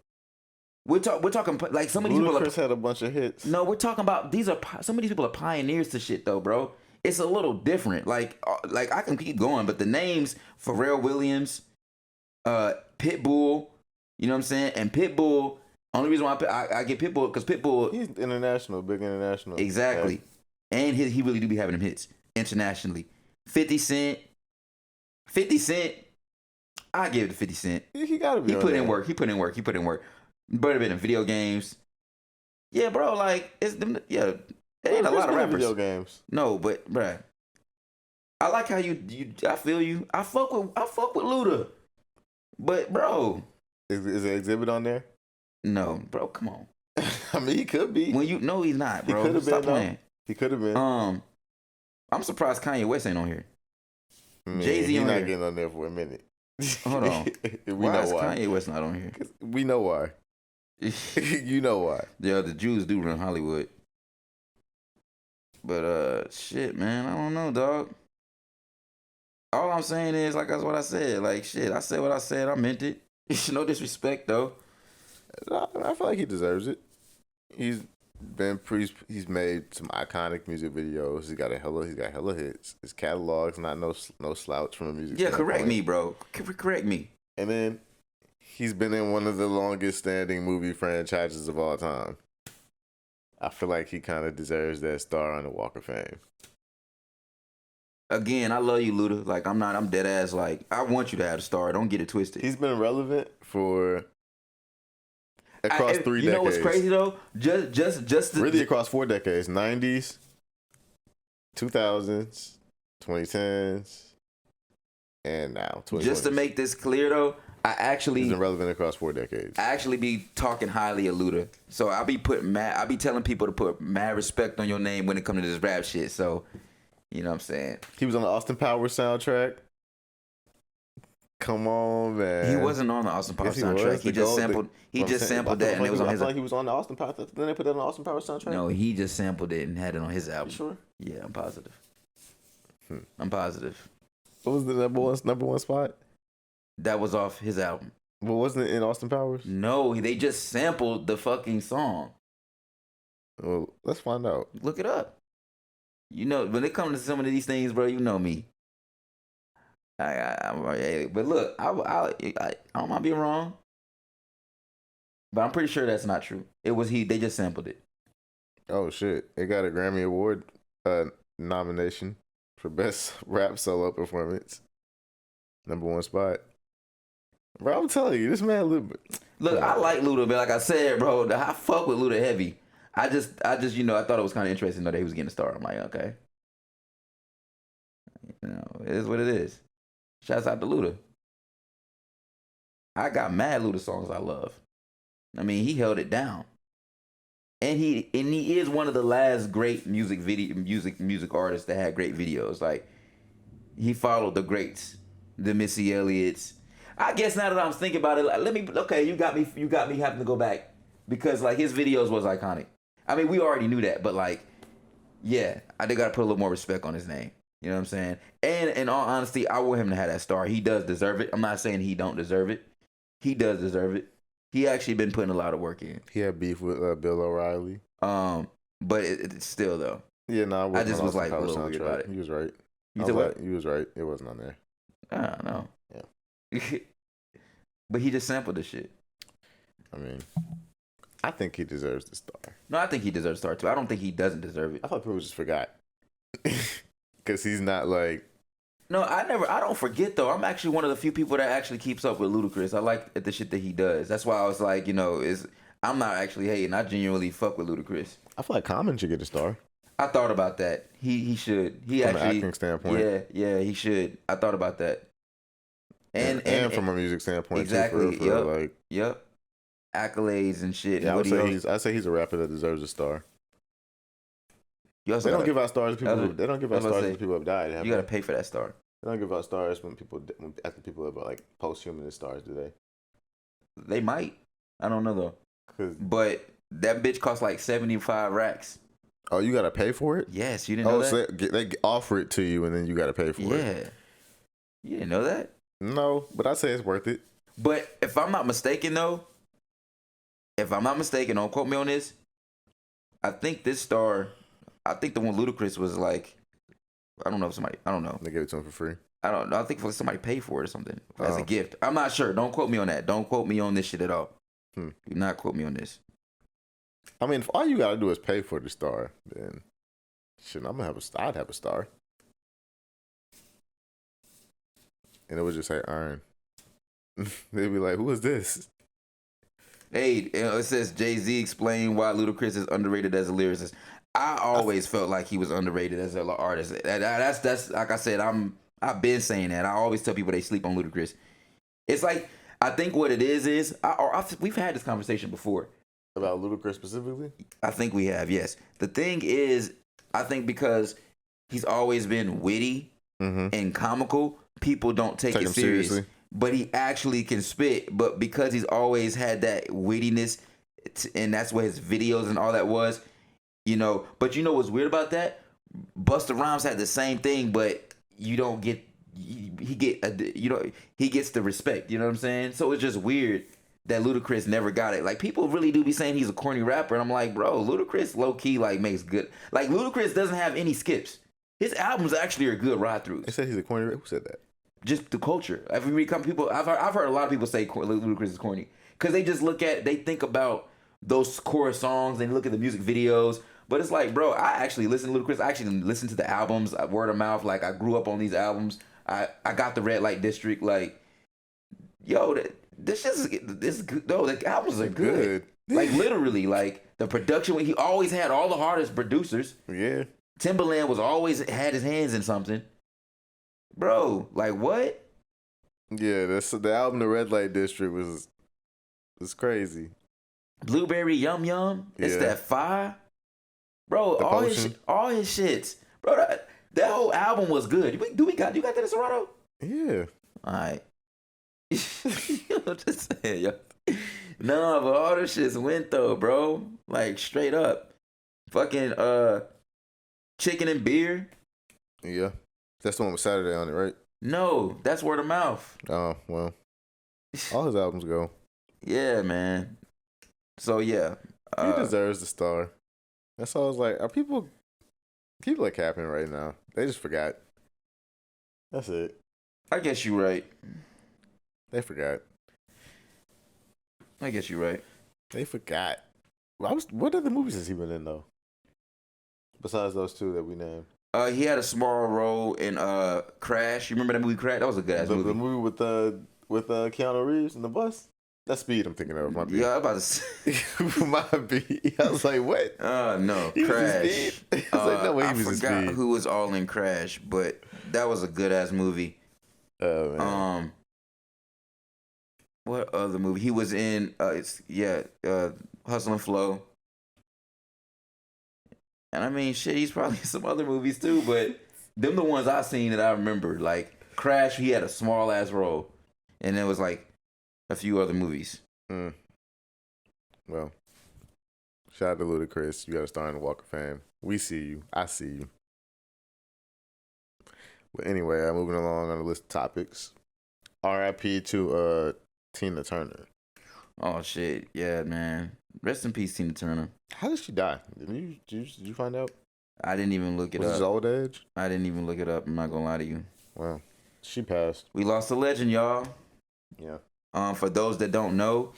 We're talking like some of these people.
Ludacris had a bunch of hits.
No, we're talking about some of these people are pioneers to shit though, bro. It's a little different. Like I can keep going, but the names: Pharrell Williams, Pitbull. You know what I'm saying? And Pitbull. Only reason why I get Pitbull because Pitbull,
he's international, big international.
Exactly, and he really do be having them hits internationally. 50 Cent. I give it to 50 Cent.
He gotta be.
He put in work. But been in video games. Yeah, bro. Like it ain't a lot of rappers.
Video games.
No, but bruh, I like how you. I feel you. I fuck with Luda. But bro,
is an exhibit on there?
No, bro. Come on.
I mean, he could be.
No, he's not, bro.
He could have been.
Playing.
He could have been.
I'm surprised Kanye West ain't on here.
Jay-Z he's not getting on there for a minute.
Hold on. Why is Kanye West not on here?
We know why. You know why.
Yeah, the Jews do run Hollywood. But shit, man, I don't know, dog. All I'm saying is, like, that's what I said. Like, shit, I said what I said. I meant it. No disrespect, though.
I feel like he deserves it. He's made some iconic music videos. He's got hella hits. His catalog's not no slouch from a music.
Yeah,
standpoint.
correct me, bro. Correct me.
And then he's been in one of the longest standing movie franchises of all time. I feel like he kind of deserves that star on the Walk of Fame.
Again, I love you, Luda. Like, I'm dead ass. Like, I want you to have a star. Don't get it twisted.
He's been relevant for across 3 decades.
You know what's crazy though? Just
really across 4 decades: 90s, 2000s, 2010s, and now 2020s.
Just to make this clear though, he's
been relevant across 4 decades.
I actually be talking highly of Luda, so I be telling people to put mad respect on your name when it comes to this rap shit. So, you know what I'm saying?
He was on the Austin Powers soundtrack. Come on, man.
He wasn't on the Austin Powers soundtrack. He just sampled that, and it was on his.
I thought he was on the Austin Powers. Then they put that on the Austin Powers soundtrack.
No, he just sampled it and had it on his album.
You sure?
Yeah, I'm positive. I'm positive.
What was the number one spot?
That was off his album.
But wasn't it in Austin Powers?
No, they just sampled the fucking song.
Well, let's find out.
Look it up. You know, when it comes to some of these things, bro, you know me. But look, I don't mind being wrong, but I'm pretty sure that's not true. It was they just sampled it.
Oh shit! It got a Grammy Award nomination for Best Rap Solo Performance. Number 1 spot. Bro, I'm telling you, this man.
Look, I like Luda, but like I said, bro, I fuck with Luda heavy. I just, you know, I thought it was kind of interesting that he was getting a star. I'm like, okay, you know, it is what it is. Shouts out to Luda. I got mad Luda songs I love. I mean, he held it down. And he is one of the last great music artists that had great videos. Like, he followed the greats, the Missy Elliott's. I guess now that I'm thinking about it, like, you got me having to go back because like his videos was iconic. I mean, we already knew that, but like, yeah, I did gotta put a little more respect on his name. You know what I'm saying? And in all honesty, I want him to have that star. He does deserve it. I'm not saying he don't deserve it. He does deserve it. He actually been putting a lot of work in.
He had beef with Bill O'Reilly.
But it's still though.
Yeah, no,
I just was like a little weird about it.
He was right.
You said what?
He was right. It wasn't on there.
I don't know.
Yeah.
But he just sampled the shit.
I mean, I think he deserves the star.
No, I think he deserves the star too. I don't think he doesn't deserve it.
I thought people just forgot. Because he's not like...
No, I don't forget though. I'm actually one of the few people that actually keeps up with Ludacris. I like the shit that he does. That's why I was like, I'm not actually hating. I genuinely fuck with Ludacris.
I feel like Common should get a star.
I thought about that. He should. He
from
actually,
an acting standpoint.
Yeah, he should. I thought about that. And
from a music standpoint
exactly.
too.
Yep. Accolades and shit.
Yeah, I say he's a rapper that deserves a star.
They
don't give out stars to people. They don't give out stars to people who have died.
You gotta pay for that star.
They don't give out stars after people have like posthumous stars, do they?
They might. I don't know though. But that bitch costs like 75 racks.
Oh, you gotta pay for it?
Yes, you didn't know that?
So they offer it to you and then you gotta pay for it.
Yeah. You didn't know that?
No, but I say it's worth it.
But if I'm not mistaken though, don't quote me on this. I think the one Ludacris was like, I don't know.
They gave it to him for free.
I don't know. I think somebody paid for it or something as a gift. I'm not sure. Don't quote me on that. Don't quote me on this shit at all. Do not quote me on this.
I mean, if all you gotta do is pay for the star, then shit, I'd have a star. And it would just say Ern. They'd be like, who is this?
Hey, it says Jay-Z explained why Ludacris is underrated as a lyricist. I always felt like he was underrated as an artist. That's like I said, I've been saying that. I always tell people they sleep on Ludacris. It's like, I think what it is we've had this conversation before.
About Ludacris specifically?
I think we have, yes. The thing is, I think because he's always been witty and comical, people don't take it seriously. But he actually can spit. But because he's always had that wittiness, and that's what his videos and all that was, But what's weird about that? Busta Rhymes had the same thing, but you don't get, he gets the respect. You know what I'm saying? So it's just weird that Ludacris never got it. Like, people really do be saying he's a corny rapper, and I'm like, bro, Ludacris low key like makes good. Like, Ludacris doesn't have any skips. His albums actually are good ride throughs.
They said he's a corny rapper. Who said that?
Just the culture. I've heard a lot of people say Ludacris is corny because they just they think about those chorus songs and look at the music videos. But it's like, bro, I actually listen to Ludacris. I actually listen to the albums, word of mouth. Like, I grew up on these albums. I got the Red Light District. Like, yo, this is good. No, the albums are good. Like, literally, like the production. He always had all the hardest producers.
Yeah.
Timbaland was always had his hands in something. Bro, like, what?
Yeah, the album, The Red Light District was crazy.
Blueberry Yum Yum. It's that fire. Bro, all his shits. Bro, that whole album was good. You got that in Serato?
Yeah.
All right. I'm just saying, yo. No, but all the shits went though, bro. Like, straight up. Fucking Chicken and Beer.
Yeah. That's the one with Saturday on it, right?
No, that's Word of Mouth.
Oh, well. All his albums go.
Yeah, man. So, yeah.
He deserves the star. That's all I was like, people are capping right now. They just forgot. That's it.
I guess you're right.
They forgot.
I guess you're right.
They forgot. What other movies has he been in, though? Besides those two that we named.
He had a small role in Crash. You remember that movie Crash? That was a good ass movie.
The movie with Keanu Reeves in the bus? That's Speed I'm thinking of.
Yeah, I'm about to say.
Might be. I was like, what?
No, Crash.
I was like, no way he was in Speed.
I forgot who was all in Crash, but that was a good ass movie.
Oh, man.
What other movie? He was in Hustle and Flow. And I mean, shit, he's probably in some other movies too, but them the ones I seen that I remember. Like Crash, he had a small ass role, and it was like a few other movies.
Well, shout out to Ludacris. You got to star in the Walk of Fame. We see you. I see you. But anyway, moving along on the list of topics. R.I.P. to Tina Turner.
Oh shit, yeah, man. Rest in peace, Tina Turner.
How did she die? Did you find out?
I didn't even look it up.
Was it old age?
I didn't even look it up. I'm not gonna lie to you.
Well, she passed.
We lost a legend, y'all.
Yeah.
For those that don't know,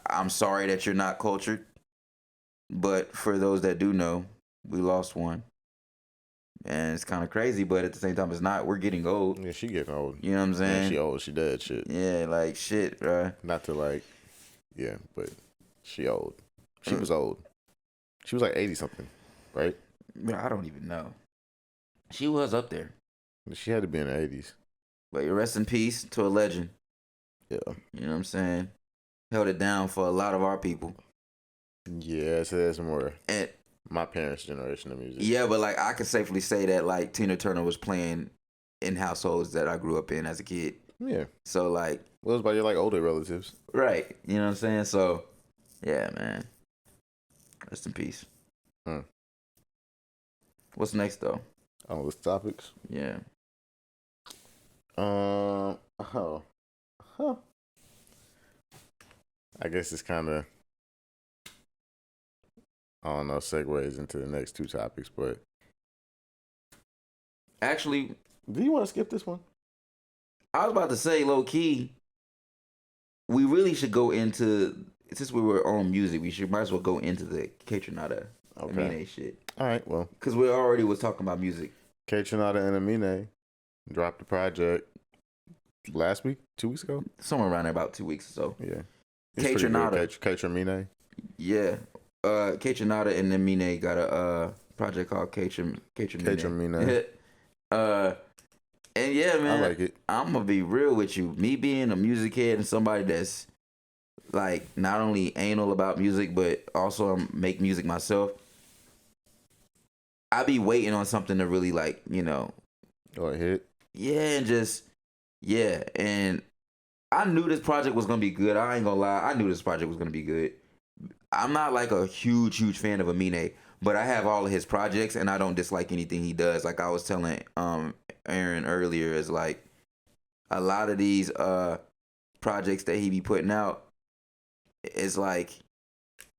I'm sorry that you're not cultured. But for those that do know, we lost one. And it's kind of crazy, but at the same time, it's not. We're getting old.
Yeah, she getting old.
You know what I'm saying?
Yeah, she old. She dead shit.
Yeah, like shit, bro.
Not to like, yeah, but she old. She was old. She was like 80-something, right?
I don't even know. She was up there.
She had to be in the 80s.
But rest in peace to a legend.
Yeah.
You know what I'm saying? Held it down for a lot of our people.
Yeah, so that's more
and
my parents' generation of music.
Yeah, but like I can safely say that like Tina Turner was playing in households that I grew up in as a kid.
Yeah.
So like,
well, it's by your like older relatives.
Right. You know what I'm saying? So, yeah, man. Rest in peace. What's next though?
Oh, list topics.
Yeah.
I guess it's kind of, I don't know, segues into the next two topics, but
actually,
do you want to skip this one?
I was about to say, low key, we really should go into, since we were on music, might as well go into the Kaytaminé shit.
All right, well,
because we already was talking about music.
Kaytaminé and Kaytaminé dropped the project last week, 2 weeks ago,
somewhere around there, about 2 weeks or so.
Yeah,
Kaytaminé. Yeah, Kaytaminé and Kaytaminé got a project called Kaytraminé. And yeah, man,
I like it.
I'm gonna be real with you. Me being a music head and somebody that's like not only anal about music but also make music myself, I be waiting on something to really like, you know,
or hit.
Yeah, and just and I knew this project was gonna be good. I ain't gonna lie, I knew this project was gonna be good. I'm not like a huge fan of Kaytaminé, but I have all of his projects and I don't dislike anything he does. Like I was telling Ern earlier, is like a lot of these projects that he be putting out is like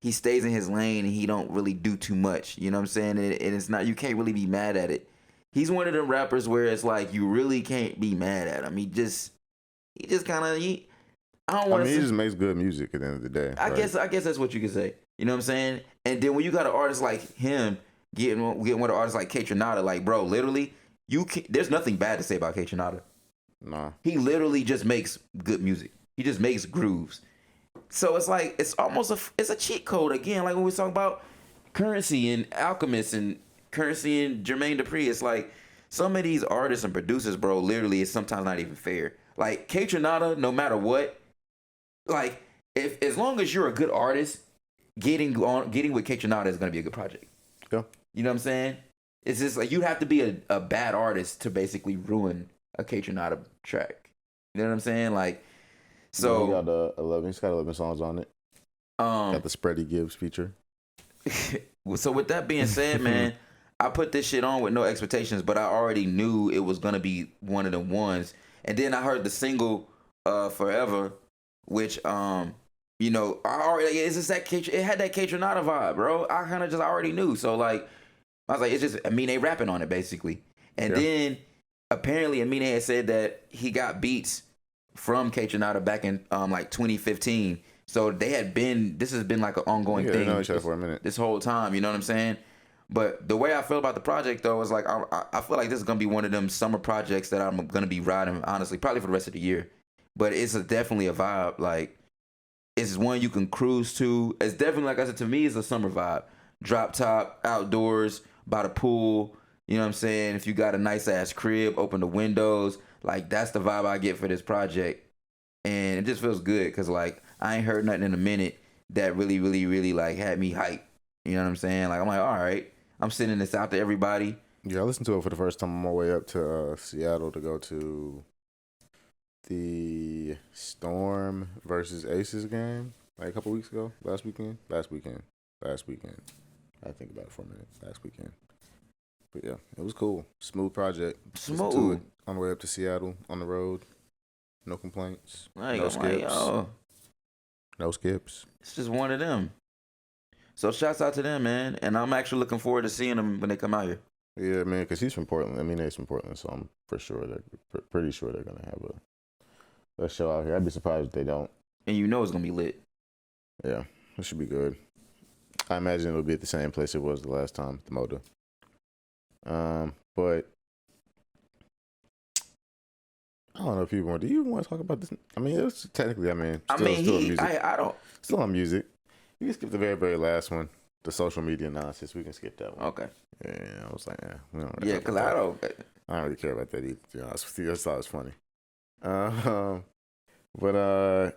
he stays in his lane and he don't really do too much. You know what I'm saying? And it's not, you can't really be mad at it. He's one of them rappers where it's like you really can't be mad at him. He just kind of I don't want to.
He just makes good music at the end of the day.
I guess that's what you can say. You know what I'm saying? And then when you got an artist like him getting one of the artists like Kaytaminé, like bro, literally, there's nothing bad to say about Kaytaminé.
Nah.
He literally just makes good music. He just makes grooves. So it's like it's almost it's a cheat code again. Like when we talk about Currency and Alchemist and Currency and Jermaine Dupri, it's like some of these artists and producers, bro, literally it's sometimes not even fair. Like Kaytaminé, no matter what, like if as long as you're a good artist, getting with Kaytaminé is gonna be a good project.
Yeah.
You know what I'm saying? It's just like you have to be a bad artist to basically ruin a Kaytaminé track. You know what I'm saying? Like, so
he got 11. He's got 11 songs on it. Got the Spready Gibbs feature.
So with that being said, man, I put this shit on with no expectations, but I already knew it was gonna be one of the ones. And then I heard the single "Forever," which you know, I already it's just that it had that Kaytaminé vibe, bro. I kind of just already knew. So like, I was like, it's just Kaytaminé rapping on it basically. And then apparently Kaytaminé had said that he got beats from Kaytaminé back in like 2015. So this has been like an ongoing thing.
They know each other for a minute.
This whole time, you know what I'm saying? But the way I feel about the project though is like I feel like this is gonna be one of them summer projects that I'm gonna be riding, honestly, probably for the rest of the year. But it's definitely a vibe. Like it's one you can cruise to. It's definitely, like I said, to me, it's a summer vibe. Drop top, outdoors, by the pool. You know what I'm saying? If you got a nice ass crib, open the windows. Like that's the vibe I get for this project. and it just feels good because like I ain't heard nothing in a minute that really, really, really like had me hype. You know what I'm saying? Like I'm like, all right, I'm sending this out to everybody.
Yeah, I listened to it for the first time on my way up to Seattle to go to the Storm versus Aces game like a couple weeks ago. Last weekend. I think about it for a minute. Last weekend. But yeah, it was cool. Smooth project.
Smooth.
On the way up to Seattle on the road. No complaints.
Like,
no skips. No skips.
It's just one of them. So shouts out to them, man. And I'm actually looking forward to seeing them when they come out here.
Yeah, man, because he's from Portland. I mean, he's from Portland, so I'm for sure pretty sure they're gonna have a show out here. I'd be surprised if they don't.
And you know it's gonna be lit.
Yeah, it should be good. I imagine it'll be at the same place it was the last time, the Moda. But I don't know if you want. Do you want to talk about this? I mean, it's technically. Still on music. You can skip the very, very last one, the social media nonsense. We can skip that one.
Okay.
Yeah, I was like, we don't. Really
because I don't
really care about that either. To be honest with you, I thought it was funny.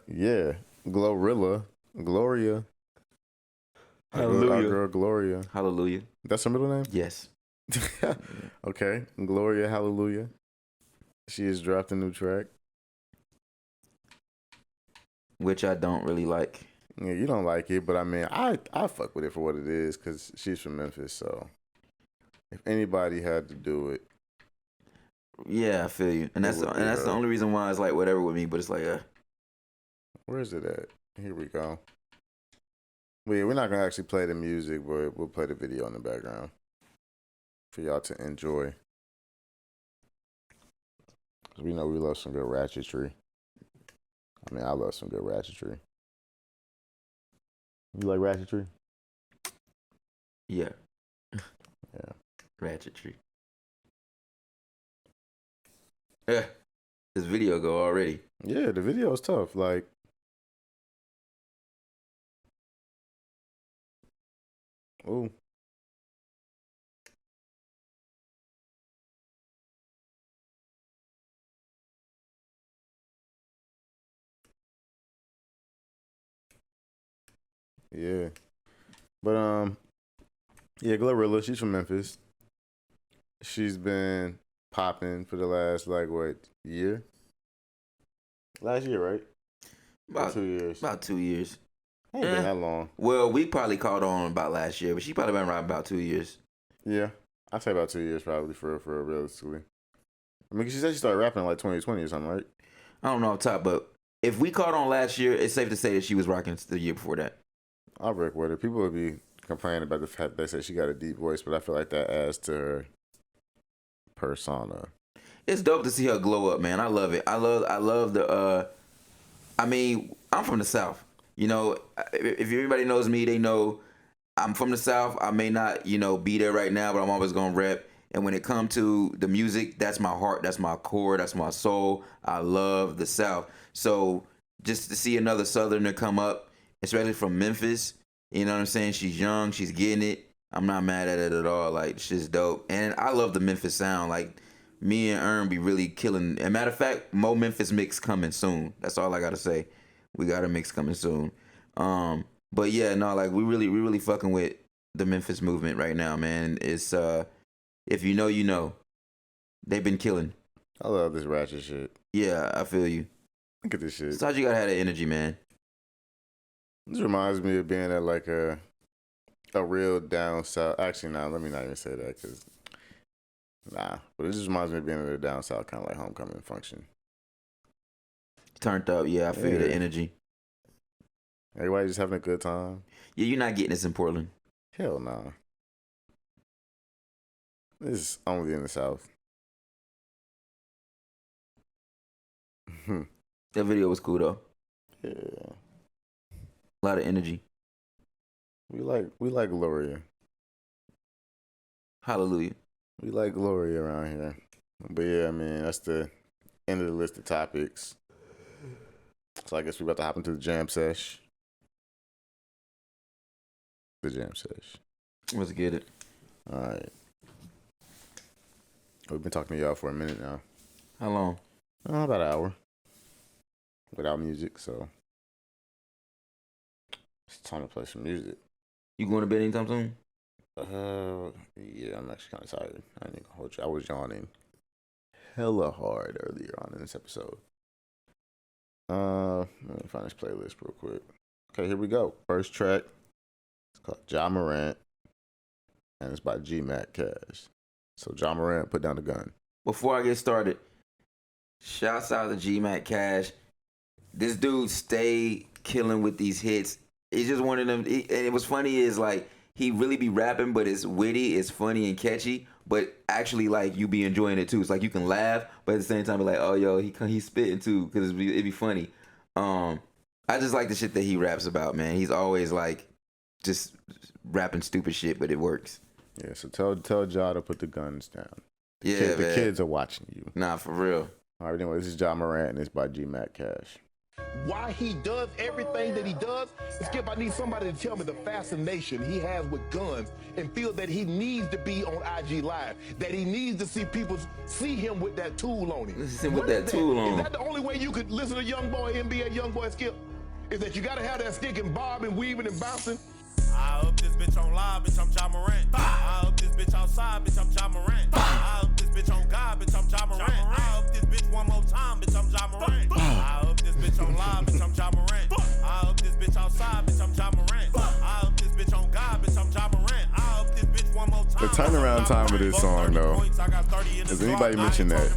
Yeah, Gloria.
Hallelujah.
Our girl Gloria.
Hallelujah.
That's her middle name?
Yes.
Okay. Gloria Hallelujah. She has dropped a new track.
Which I don't really like.
Yeah, you don't like it, but I mean, I fuck with it for what it is because she's from Memphis, so if anybody had to do it.
Yeah, I feel you. And that's the only reason why it's like whatever with me, but it's like,
Where is it at? Here we go. Well, yeah, we're not going to actually play the music, but we'll play the video in the background for y'all to enjoy. Because we know we love some good ratchetry. I mean, I love some good ratchetry. You like ratchetry?
Yeah.
Yeah.
Ratchetry. Yeah. This video go already.
Yeah, the video is tough. Like, ooh. Yeah. But yeah, Glorilla, she's from Memphis. She's been popping for the last year? Last year, right?
About
2 years.
About 2 years.
Ain't been that long.
Well, we probably caught on about last year, but she probably been around about 2 years.
Yeah. I'd say about 2 years probably for realistically. I mean, she said she started rapping in like 2020 or something, right?
I don't know off top, but if we caught on last year, it's safe to say that she was rocking the year before that.
I'll break with her. People would be complaining about the fact they say she got a deep voice, but I feel like that adds to her persona.
It's dope to see her glow up, man. I love it. I love the I mean, I'm from the South. You know, if everybody knows me, they know I'm from the South. I may not, be there right now, but I'm always gonna rep. And when it comes to the music, that's my heart, that's my core, that's my soul. I love the South. So just to see another Southerner come up, especially from Memphis, you know what I'm saying? She's young, she's getting it. I'm not mad at it at all. Like, shit's dope. And I love the Memphis sound. Like, me and Ern be really killing. As a matter of fact, more Memphis mix coming soon. That's all I gotta say. We got a mix coming soon. But yeah, no, like we really fucking with the Memphis movement right now, man. It's if you know, you know. They've been killing.
I love this ratchet shit.
Yeah, I feel you.
Look at this shit.
Sometimes you gotta have that energy, man.
This reminds me of being at like a real down south. Actually, nah, let me not even say that because but it just reminds me of being at a down south kind of like homecoming function.
Turned up, yeah. I feel the energy.
Everybody just having a good time.
Yeah, you're not getting this in Portland.
Hell no. Nah. This is only in the South.
That video was cool though.
Yeah.
A lot of energy.
We like Gloria.
Hallelujah.
We like Gloria around here. But yeah, man, that's the end of the list of topics. So I guess we about to hop into the Jam Sesh. The Jam Sesh.
Let's get it.
All right. We've been talking to y'all for a minute now.
How long?
About an hour. without music, so it's time to play some music.
You going to bed anytime soon?
Yeah, I'm actually kind of tired. I ain't gonna hold you. I was yawning hella hard earlier on in this episode. Let me find this playlist real quick. Okay, here we go. First track. It's called Ja Morant, and it's by Gmac Cash. So Ja Morant, put down the gun.
Before I get started, shouts out to Gmac Cash. This dude stayed killing with these hits. It's just one of them. And it was funny is like he really be rapping, but it's witty, it's funny and catchy. But actually, like you be enjoying it too. It's like you can laugh, but at the same time, be like, oh yo, he's spitting too, because it'd be funny. I just like the shit that he raps about, man. He's always like just rapping stupid shit, but it works.
Yeah. So tell Ja to put the guns down. The kids are watching you.
Nah, for real.
All right, anyway, this is Ja Morant, and it's by Gmac Cash.
Why he does everything that he does, Skip, I need somebody to tell me the fascination he has with guns and feel that he needs to be on IG Live, that he needs to see people see him with that tool on him.
Listen with that tool on him.
Is that the only way you could listen to Young Boy, NBA Young Boy, Skip? Is that you gotta have that stick and bob and weaving and bouncing?
I up this bitch on live, bitch, I'm Ja Morant. I up this bitch outside, bitch, I'm Ja Morant. I up this bitch on God, bitch, I'm Ja Morant. I up this bitch one more time, bitch, I'm Ja Morant. I up this bitch on live, bitch, I'm Ja Morant. I up this bitch outside, bitch, I'm Ja Morant. I up this bitch on God, bitch, I'm Ja Morant. I up this bitch one more time.
The turnaround time of this song, though. Does anybody mention that?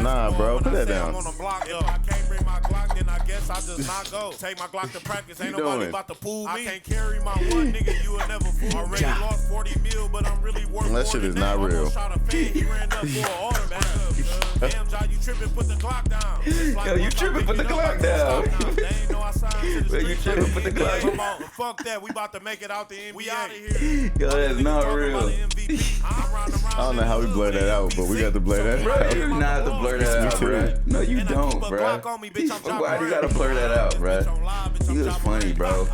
Nah, bro, put that down.
If I can't bring my Glock, then I guess I just not go. Take my Glock to practice, ain't nobody about to fool me. I can't carry my one, nigga, you will never fool. Already lost 40 mil, but I'm really worth
that shit is not real.
He ran up for an automatic. Damn, Ja, you tripping, put the Glock down.
Yo, you tripping, put the Glock down.
They ain't know I signed to the
Yo, you tripping, put the Glock down.
Fuck that, we about to make it out the NBA. We out of here.
Yo, that's not real.
I don't know how we blur that out, but we got to blur that out.
Bro, you not have to blur that out, bro. No, you don't, bro. Why do you gotta blur that out, bro? You was funny, bro.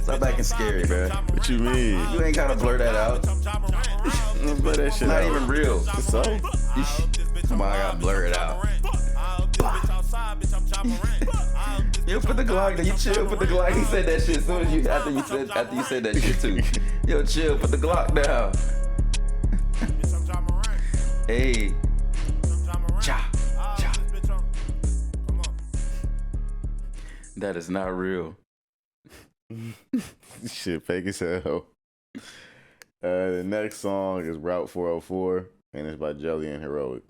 Stop acting scary, bro.
What you mean?
You ain't gotta blur that out.
Blur that shit
Not
out.
even real.
So?
Come on, I gotta blur it out. Yo, put the Glock down. You chill, put the Glock. He said that shit as soon as you after you said that shit too. Yo, chill, put the Glock down. Hey. Cha. That is not real.
Shit, fake as hell. The next song is Route 404, and it's by Jelly and Heroickk.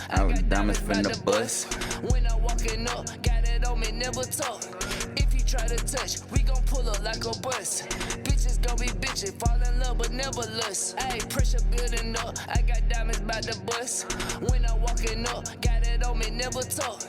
I was diamonds from the bus.
When I walking up, got it on me, never talk. If you try to touch, we gon' pull up like a bus. Bitches gon' be bitches, fall in love but never lust. Ayy, pressure building up, I got diamonds by the bus. When I walking up, got it on me, never talk.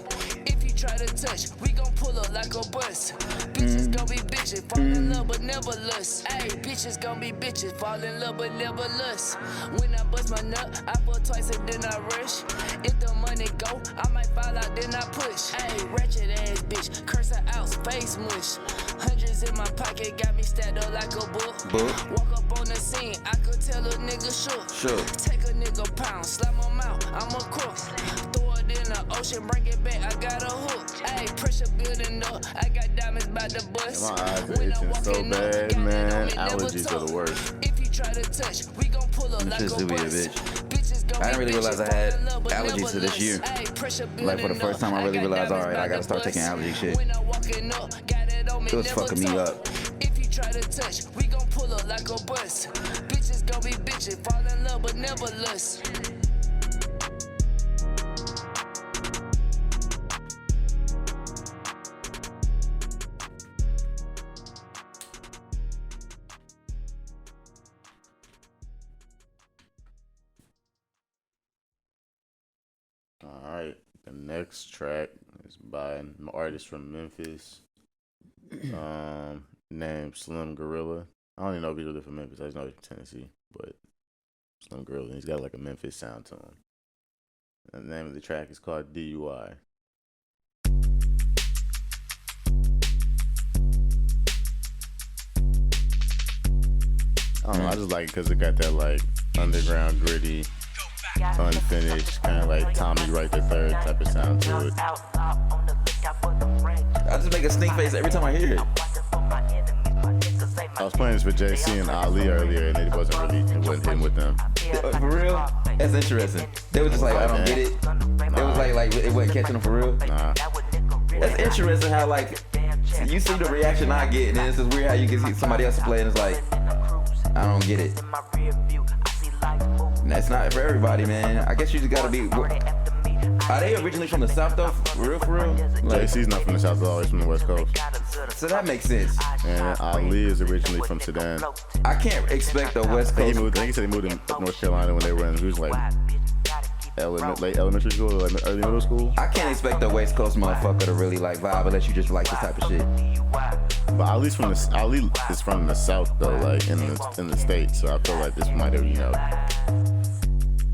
If you try to touch, we gon' pull up like a bus. Bitches gon' be bitches, fall in love but never lust. Ayy, bitches gon' be bitches, fall in love but never lust. When I bust my nut, I fuck twice and then I rush. If the money go, I might fall out, then I push. Ayy, ratchet ass bitch, curse her out, face mush. Hundreds in my pocket, got me stacked up like a book. Walk up on the scene, I could tell a nigga shook. Take a nigga pound, slap him out, I'm a crook. Throw it in the ocean, bring it back, I got a hook. Ayy, pressure building up, I got diamonds by the bus.
My eyes are itching so bad, man. Allergies are the worst.
If you try to touch, we gon' pull up like a bus.
I didn't really realize I had allergies to this year. Like for the first time, I really realized, all right, I gotta start taking allergy shit. It was fucking me up.
If you try to touch, we gon' pull up like a bus. Bitches gon' be bitches, fall in love but never lust.
Alright, the next track is by an artist from Memphis, named Slim Guerilla. I don't even know if he lives from Memphis, I just know he's from Tennessee, but Slim Guerilla, he's got like a Memphis sound to him. And the name of the track is called DUI. I don't know. I just like it because it got that like underground, gritty, unfinished, kind of like Tommy Wright the Third type of sound to it.
I just make a stink face every time I hear it.
I was playing this with JC and Ali earlier, and it wasn't hitting with them.
For real? That's interesting. They were just like, I don't get it. It was like it wasn't catching them for real.
Nah.
That's interesting how like you see the reaction I get, and then it's just weird how you can see somebody else play, and it's like, I don't get it. That's not for everybody, man. I guess you just gotta be. Are they originally from the South though? For real? Like,
JC's not from the South, always from the West Coast.
So that makes sense.
And Ali is originally from Sudan.
I can't expect the West Coast.
I think he said he moved to North Carolina when they were in, he was like late elementary school or like early middle school.
I can't expect the West Coast motherfucker to really like vibe unless you just like this type of shit.
But Ali is from the South though, like in the States. So I feel like this might have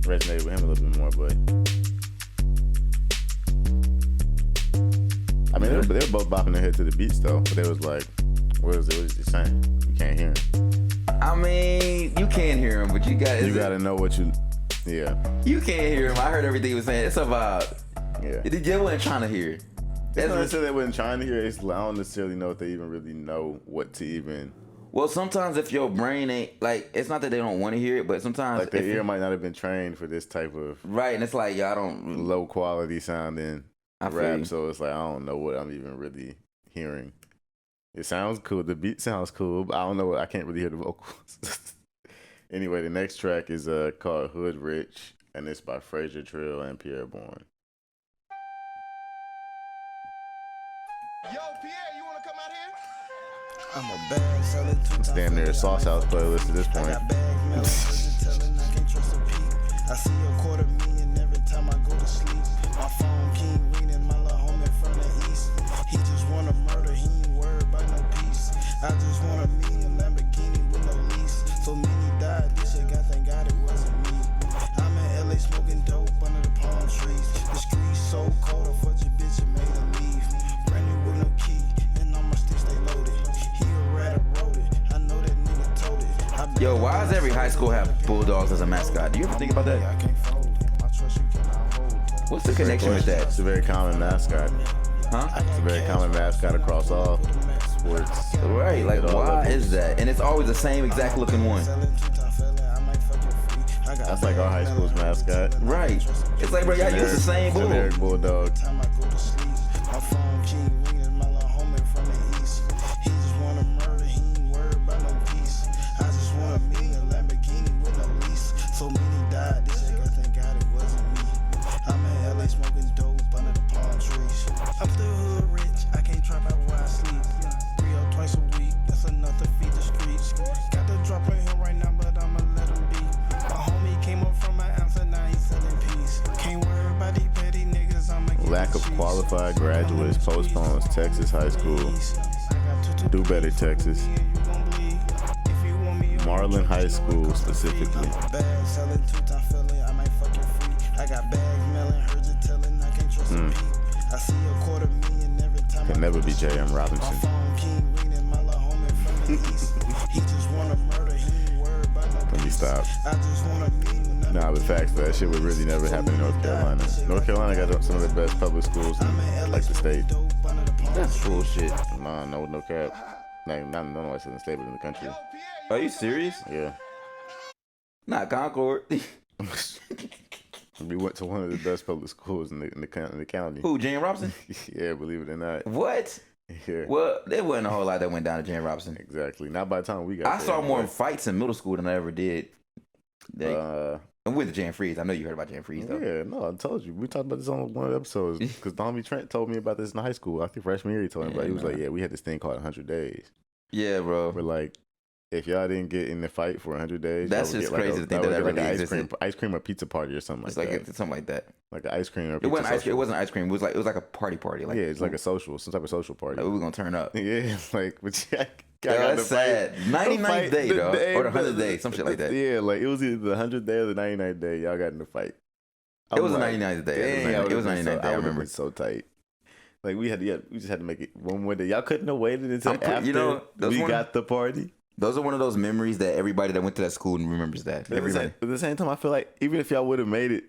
resonated with him a little bit more. But I mean, they were both bopping their head to the beats though. But they was like, what is he saying? You can't hear him.
I mean, you can hear him, but you gotta
know what you. Yeah.
You can't hear him. I heard everything he was saying. It's a vibe.
Yeah.
They wasn't trying to hear it.
It's not necessarily they wasn't trying to hear it. I don't necessarily know if they even really know what to even.
Well, sometimes if your brain ain't like, it's not that they don't want to hear it, but sometimes
like their ear might not have been trained for this type of
right, and it's like y'all don't
low quality sounding rap, so it's like I don't know what I'm even really hearing. It sounds cool. The beat sounds cool, but I don't know. I can't really hear the vocals. Anyway, the next track is called Hood Rich, and it's by Frazier, Trill, and Pierre Bourne.
Yo, Pierre, you want to come out here?
I'm a bag selling
It's damn near a Sauce House playlist at this point.
I see $250,000 every time I go to sleep. My phone king ringing, my little homie from the east. He just wanna murder, he ain't worried about no peace. I just want a million Lamborghini with no lease. So many died, this shit got, thank God it wasn't me. I'm in LA smoking dope under the palm trees. The streets so cold, I fucked your bitch and made her leave. Brand new with no key, and all my sticks they loaded. He a rat, I wrote it, I know that nigga told it.
Yo, why does every high school have bulldogs as a mascot? Do you ever think about that? What's the connection with that?
It's a very common mascot.
Huh?
It's a very common mascot across all sports.
Right, like why is that? And it's always the same exact looking one.
That's like our high school's mascot.
Right. It's like, bro, y'all use the same bull.
Generic bulldog.
I'm still hood rich, I can't trap out where I sleep. Rio twice a week, that's enough to feed the streets. Got the drop on him right now, but I'ma let him be. My homie came up from my answer, now he's selling peace. Can't worry about these petty niggas, I'ma get
Lack of qualified graduates postpones Texas high school. Do better, Texas. Marlin High School specifically. Could never be J.M. Robinson. Let me stop. Nah, but facts, that shit would really never happen in North Carolina. North Carolina got some of the best public schools in like the state.
That's bullshit.
Nah, no cap. Not only in the state, but in the country.
Are you serious?
Yeah.
Not Concord.
We went to one of the best public schools in the county.
Who, Jam Robinson?
Yeah, believe it or not.
What?
Yeah.
Well, there wasn't a whole lot that went down to Jam Robinson.
Exactly. Not by the time we got
I
there.
saw more fights in middle school than I ever did. I'm with Jan Freeze. I know you heard about Jan Freeze, though.
Yeah, no, I told you. We talked about this on one of the episodes. Because the homie Trent told me about this in high school. I think freshman year he told me about it. He was like, yeah, we had this thing called 100 days.
Yeah, bro.
We're like, if y'all didn't get in the fight for 100 days,
that's just crazy to think that ever existed.
Ice cream or pizza party or something like that.
It's something like that.
Like an ice cream or pizza.
It wasn't ice cream. It was like a party. Like,
yeah, it's like a social, some type of social party.
Like we were gonna turn up.
Yeah, like but
that's sad. 99th day, though, or the 100th day, some shit like that.
Yeah, like it was either the 100th day or the 99th day. Y'all got in the fight.
It was the 99th day. It was 99th day. I remember.
So tight. Like we just had to make it one more day. Y'all couldn't have waited until after we got the party.
Those are one of those memories that everybody that went to that school remembers that. Everybody.
At the same time, I feel like even if y'all would have made it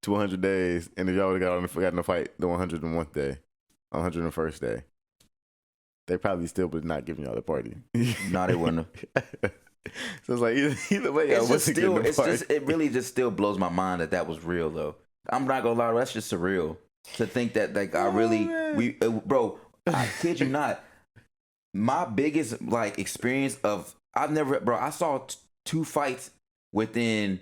to 100 days, and if y'all would have got in a fight the 101st day, 101st day, they probably still would not giving y'all the party.
No, they wouldn't have.
So it's like either way,
it really just still blows my mind that was real though. I'm not gonna lie, that's just surreal to think that like bro, I kid you not. My biggest like experience of I saw 2 fights within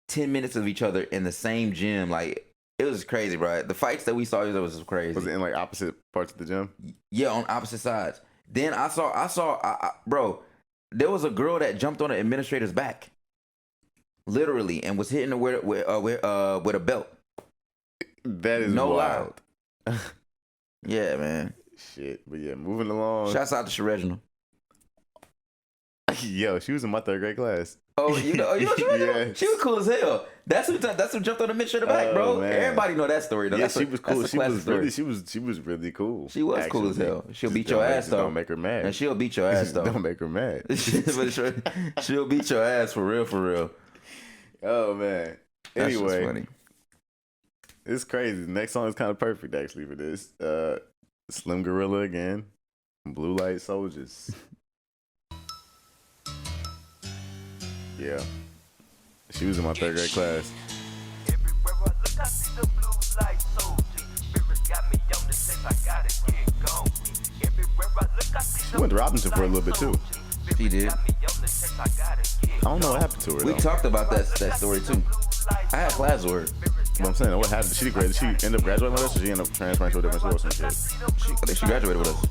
10 minutes of each other in the same gym. Like it was crazy, bro. The fights that we saw was crazy.
Was it in like opposite parts of the gym?
Yeah, on opposite sides. Then I saw, bro. There was a girl that jumped on an administrator's back, literally, and was hitting her with a belt.
That is
no
wild.
Yeah, man.
Shit, but yeah, moving along.
Shouts out to Reginald.
Yo, she was in my 3rd grade class.
Oh, you know
Yeah.
She was cool as hell. That's who jumped on the administrator back, bro.
Man.
Everybody know that story though.
Yeah, she was cool. She was really cool.
She was cool as hell. She'll beat your ass though.
Don't make her mad.
And she'll beat your ass though.
Don't make her mad.
But she'll beat your ass for real.
Oh man.
That's
Anyway,
just funny.
It's crazy. The next song is kind of perfect actually for this. Slim Guerilla again. Blue Light Soldiers. Yeah. She was in my 3rd grade class.
Everywhere I look, I see the blue light soldiers. Spirit got me on the sense I gotta get going. Everywhere I look, I see
She went to Robinson for a little bit too.
She did.
I don't know what happened to her.
We talked about that story too. I had class with her.
But I'm saying, what happened? She ended up graduating with us, or she ended up transferring to a different school or some shit?
I think she graduated with us.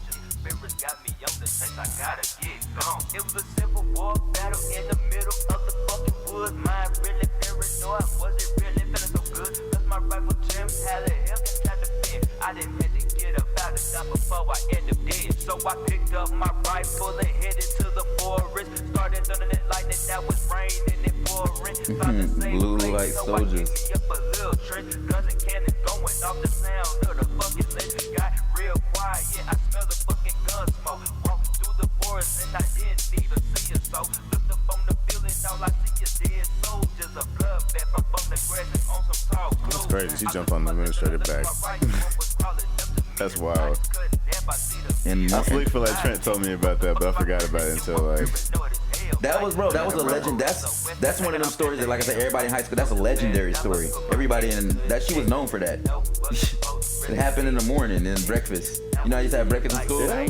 It was a civil war battle in the middle of the fucking woods. Mind really paranoid, wasn't really feeling so good. Cause my rifle Jim had a hip and tried to pin. I didn't have to get up out of stuff before I ended up dead. So I picked up my rifle and headed to the forest. Started thunder that lightning that was raining and pouring. Found the same
Blue
place,
Light
so I
Soldiers.
picked me up a little trench. Guns and cannons going off the sound of the fucking list. Got real quiet, yeah, I smell the fucking gun smoke. Walked through the forest and I didn't even see it. So looked up on the building, all I see is dead soldiers. A bloodbath up on the grass and on some tall clothes.
That's crazy. She jumped on the administrator back. That's wild.
And
I feel like Trent told me about that, but I forgot about it until like.
That was a legend. That's one of them stories that, like I said, everybody in high school. That's a legendary story. Everybody in that, she was known for that. It happened in the morning in breakfast. You know, I used to have breakfast in school.
Yeah, I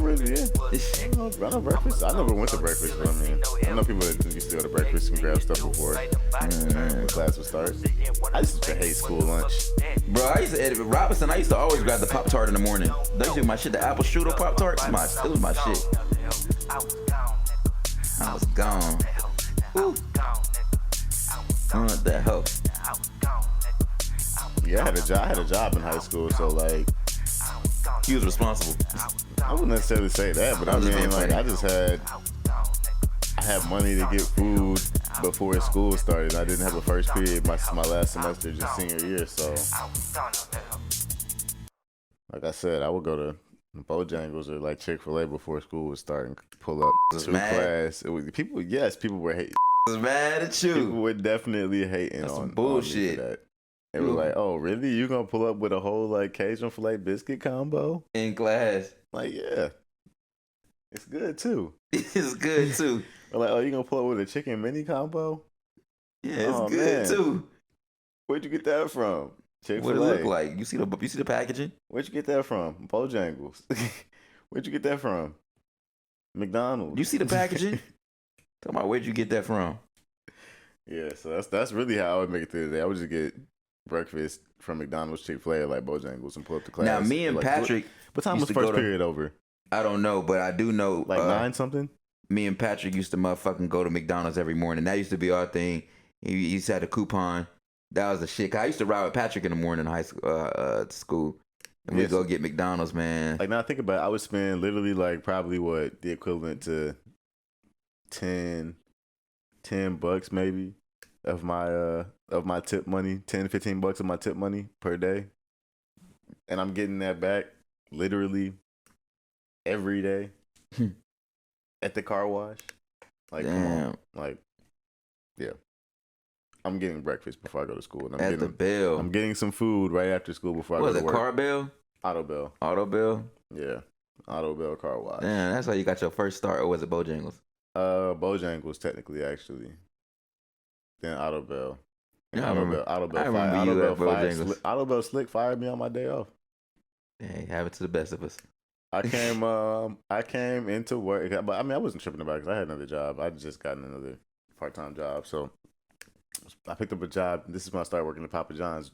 know breakfast. I never went to breakfast, but I mean, I know people that used to go to breakfast and grab stuff before class would start. I used to hate school lunch.
Bro, at Robinson, I used to always grab the Pop-Tart in the morning. They used to do my shit, the apple strudel Pop-Tart. It was my shit. I was gone. Ooh. What the hell?
Yeah, I had a job in high school, so like.
He was responsible.
I wouldn't necessarily say that, but I mean, like, I had money to get food before school started. I didn't have a first period my last semester, just senior year, so like I said, I would go to Bojangles or like Chick-fil-A before school would start and pull up to class. People were hating.
I was mad at you.
People were definitely hating
That's
on
some bullshit.
On that. They were like, "Oh, really? You gonna pull up with a whole like Cajun filet biscuit combo
in class?"
Like, yeah, it's good too.
It's good too.
Or like, oh, you gonna pull up with a chicken mini combo?
Yeah, it's good too.
Where'd you get that from? Chick-fil-A.
What it look like? You see the packaging?
Where'd you get that from? Bojangles. Where'd you get that from? McDonald's.
You see the packaging? Talking about where'd you get that from?
Yeah, so that's really how I would make it through the day. I would just get breakfast from McDonald's, Chick-fil-A, like Bojangles, and pull up to class.
Now, me and
like,
Patrick.
What time was first period over?
I don't know, but I do know.
Like 9 something?
Me and Patrick used to motherfucking go to McDonald's every morning. That used to be our thing. He used to have a coupon. That was the shit. I used to ride with Patrick in the morning in high school, to school. And we'd go get McDonald's, man.
Like, now I think about it, I would spend literally like probably what the equivalent to $10 maybe of my tip money, $10-15 of my tip money per day. And I'm getting that back literally every day at the car wash. Like, come on. Like, yeah. I'm getting breakfast before I go to school. And
the bell.
I'm getting some food right after school before I go to work.
What is it, car bell?
Auto bell.
Auto bell?
Yeah. Auto bell car wash.
Damn, that's how you got your first start, or was it Bojangles?
Bojangles, technically, actually. Then auto bell.
Yeah, I remember.
Auto bell slick fired me on my day off.
Hey, have it to the best of us.
I came into work, but I mean, I wasn't tripping about it because I had another job. I just gotten another part-time job, so I picked up a job. This is when I started working at Papa John's,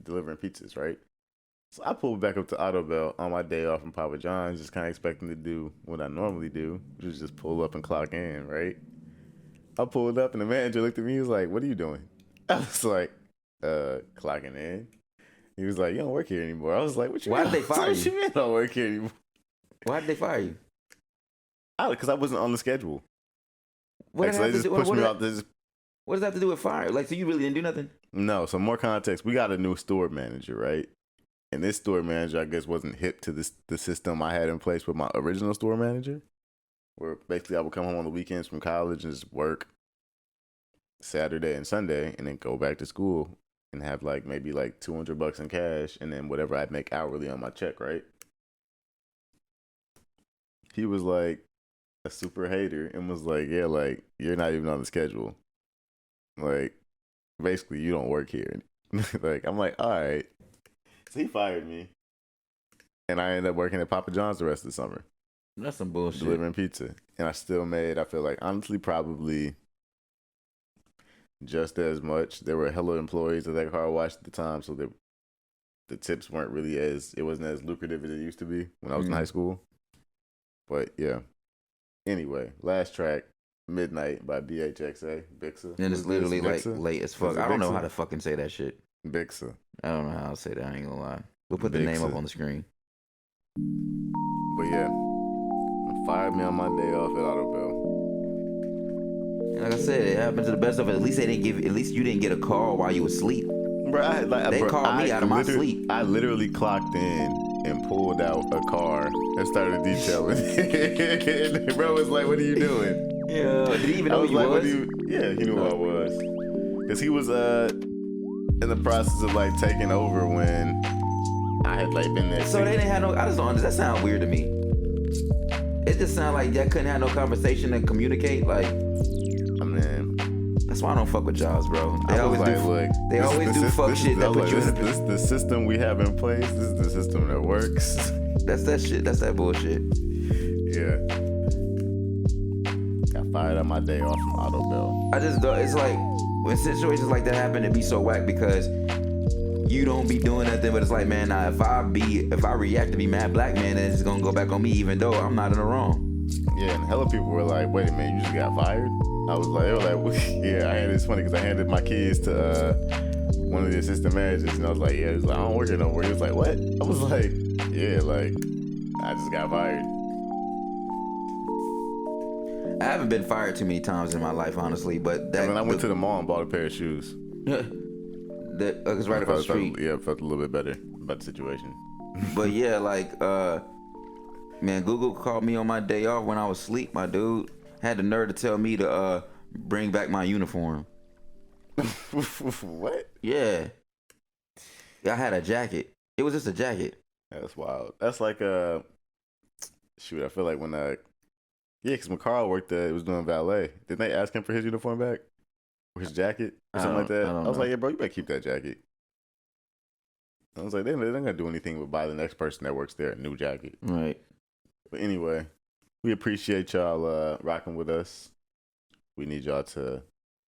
delivering pizzas, right? So I pulled back up to Auto Bell on my day off from Papa John's, just kind of expecting to do what I normally do, which is just pull up and clock in, right? I pulled up and the manager looked at me. He was like, "What are you doing?" I was like, clocking in." He was like, "You don't work here anymore." I was like, "What you
Why
mean?
did they fire you?
What you mean I don't work here anymore?"
Why did they fire you?
Because I wasn't on the schedule.
What
like, so they just pushed me out.
What does that have to do with fire? Like, so you really didn't do nothing?
No. So more context. We got a new store manager, right? And this store manager, I guess, wasn't hip to the system I had in place with my original store manager, where basically I would come home on the weekends from college and just work Saturday and Sunday, and then go back to school and have like maybe like $200 in cash, and then whatever I'd make hourly on my check, right? He was like a super hater and was like, "Yeah, like you're not even on the schedule. Like, basically, you don't work here." Like, I'm like, all right. So he fired me, and I ended up working at Papa John's the rest of the summer.
That's some bullshit.
Delivering pizza, and I still made, I feel like, honestly, probably just as much. There were hella employees at that car wash at the time, so the tips weren't really it wasn't as lucrative as it used to be when I was in high school. But yeah. Anyway, last track, Midnight by Bhxa, Bhxa.
And it's literally like late as fuck. I don't know how to fucking say that shit.
Bhxa.
I don't know how to say that. I ain't gonna lie. We'll put the name up on the screen.
But yeah, fired me on my day off at Auto Bell.
Like I said, it happened to the best of it. At least you didn't get a call while you were asleep.
Bro,
they called me out of my sleep.
I literally clocked in and pulled out a car and started detailing. And bro was like, "What are you doing?"
Yeah, did he even know who you was?
Yeah, he knew who I was. Because he was in the process of like taking over when I had like been there.
So they didn't have no, I just don't understand. That sounds weird to me. It just sounds like y'all couldn't have no conversation and communicate. Like,
I mean,
that's why I don't fuck with jobs, bro. They always
like,
do.
Look,
they always do fuck shit that put you in.
This is the system we have in place. This is the system that works.
That's that shit. That's that bullshit.
Yeah. Got fired on my day off from Auto Bell.
I just don't. It's like when situations like that happen, it be so whack because you don't be doing nothing. But it's like, man, now if I react to be mad black man, then it's gonna go back on me, even though I'm not in the wrong.
Yeah, and hella people were like, "Wait a minute, you just got fired?" I was like, "Yeah." It's funny because I handed my keys to one of the assistant managers, and I was like, "Yeah." He was like, "I don't work here no more." He was like, "What?" I was like, "Yeah, like I just got fired."
I haven't been fired too many times in my life, honestly, but that.
And then I went to the mall and bought a pair of shoes.
That was right across the street.
Yeah, I felt a little bit better about the situation.
But yeah, like, man, Google called me on my day off when I was asleep. My dude had the nerve to tell me to bring back my uniform.
What?
Yeah. I had a jacket. It was just a jacket.
That's wild. That's like shoot. I feel like when yeah, because when Carl worked there, it was doing valet. Didn't they ask him for his uniform back? Or his jacket? Or something like that? I was like, "Yeah, bro, you better keep that jacket." I was like, they're not going to do anything but buy the next person that works there a new jacket.
Right.
But anyway, we appreciate y'all rocking with us. We need y'all to,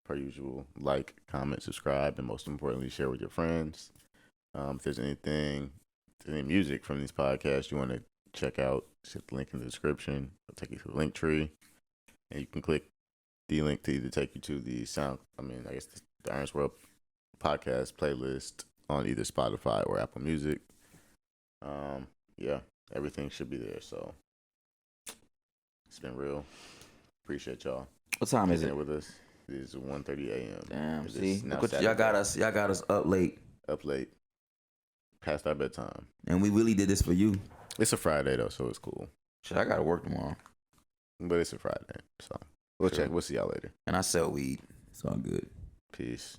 per usual, like, comment, subscribe, and most importantly, share with your friends. If there's any music from these podcasts you want to check out, hit the link in the description. It'll take you to the link tree, and you can click the link to either take you to the the Ern1 World podcast playlist on either Spotify or Apple Music. Yeah, everything should be there. So it's been real. Appreciate y'all.
What time is it?
With us. It is 1:30 a.m.
Damn. See, y'all got us up late.
Up late. Past our bedtime.
And we really did this for you.
It's a Friday though, so it's cool.
Shit, I gotta work tomorrow.
But it's a Friday, so We'll check. We'll see y'all later.
And I sell weed. It's all good.
Peace.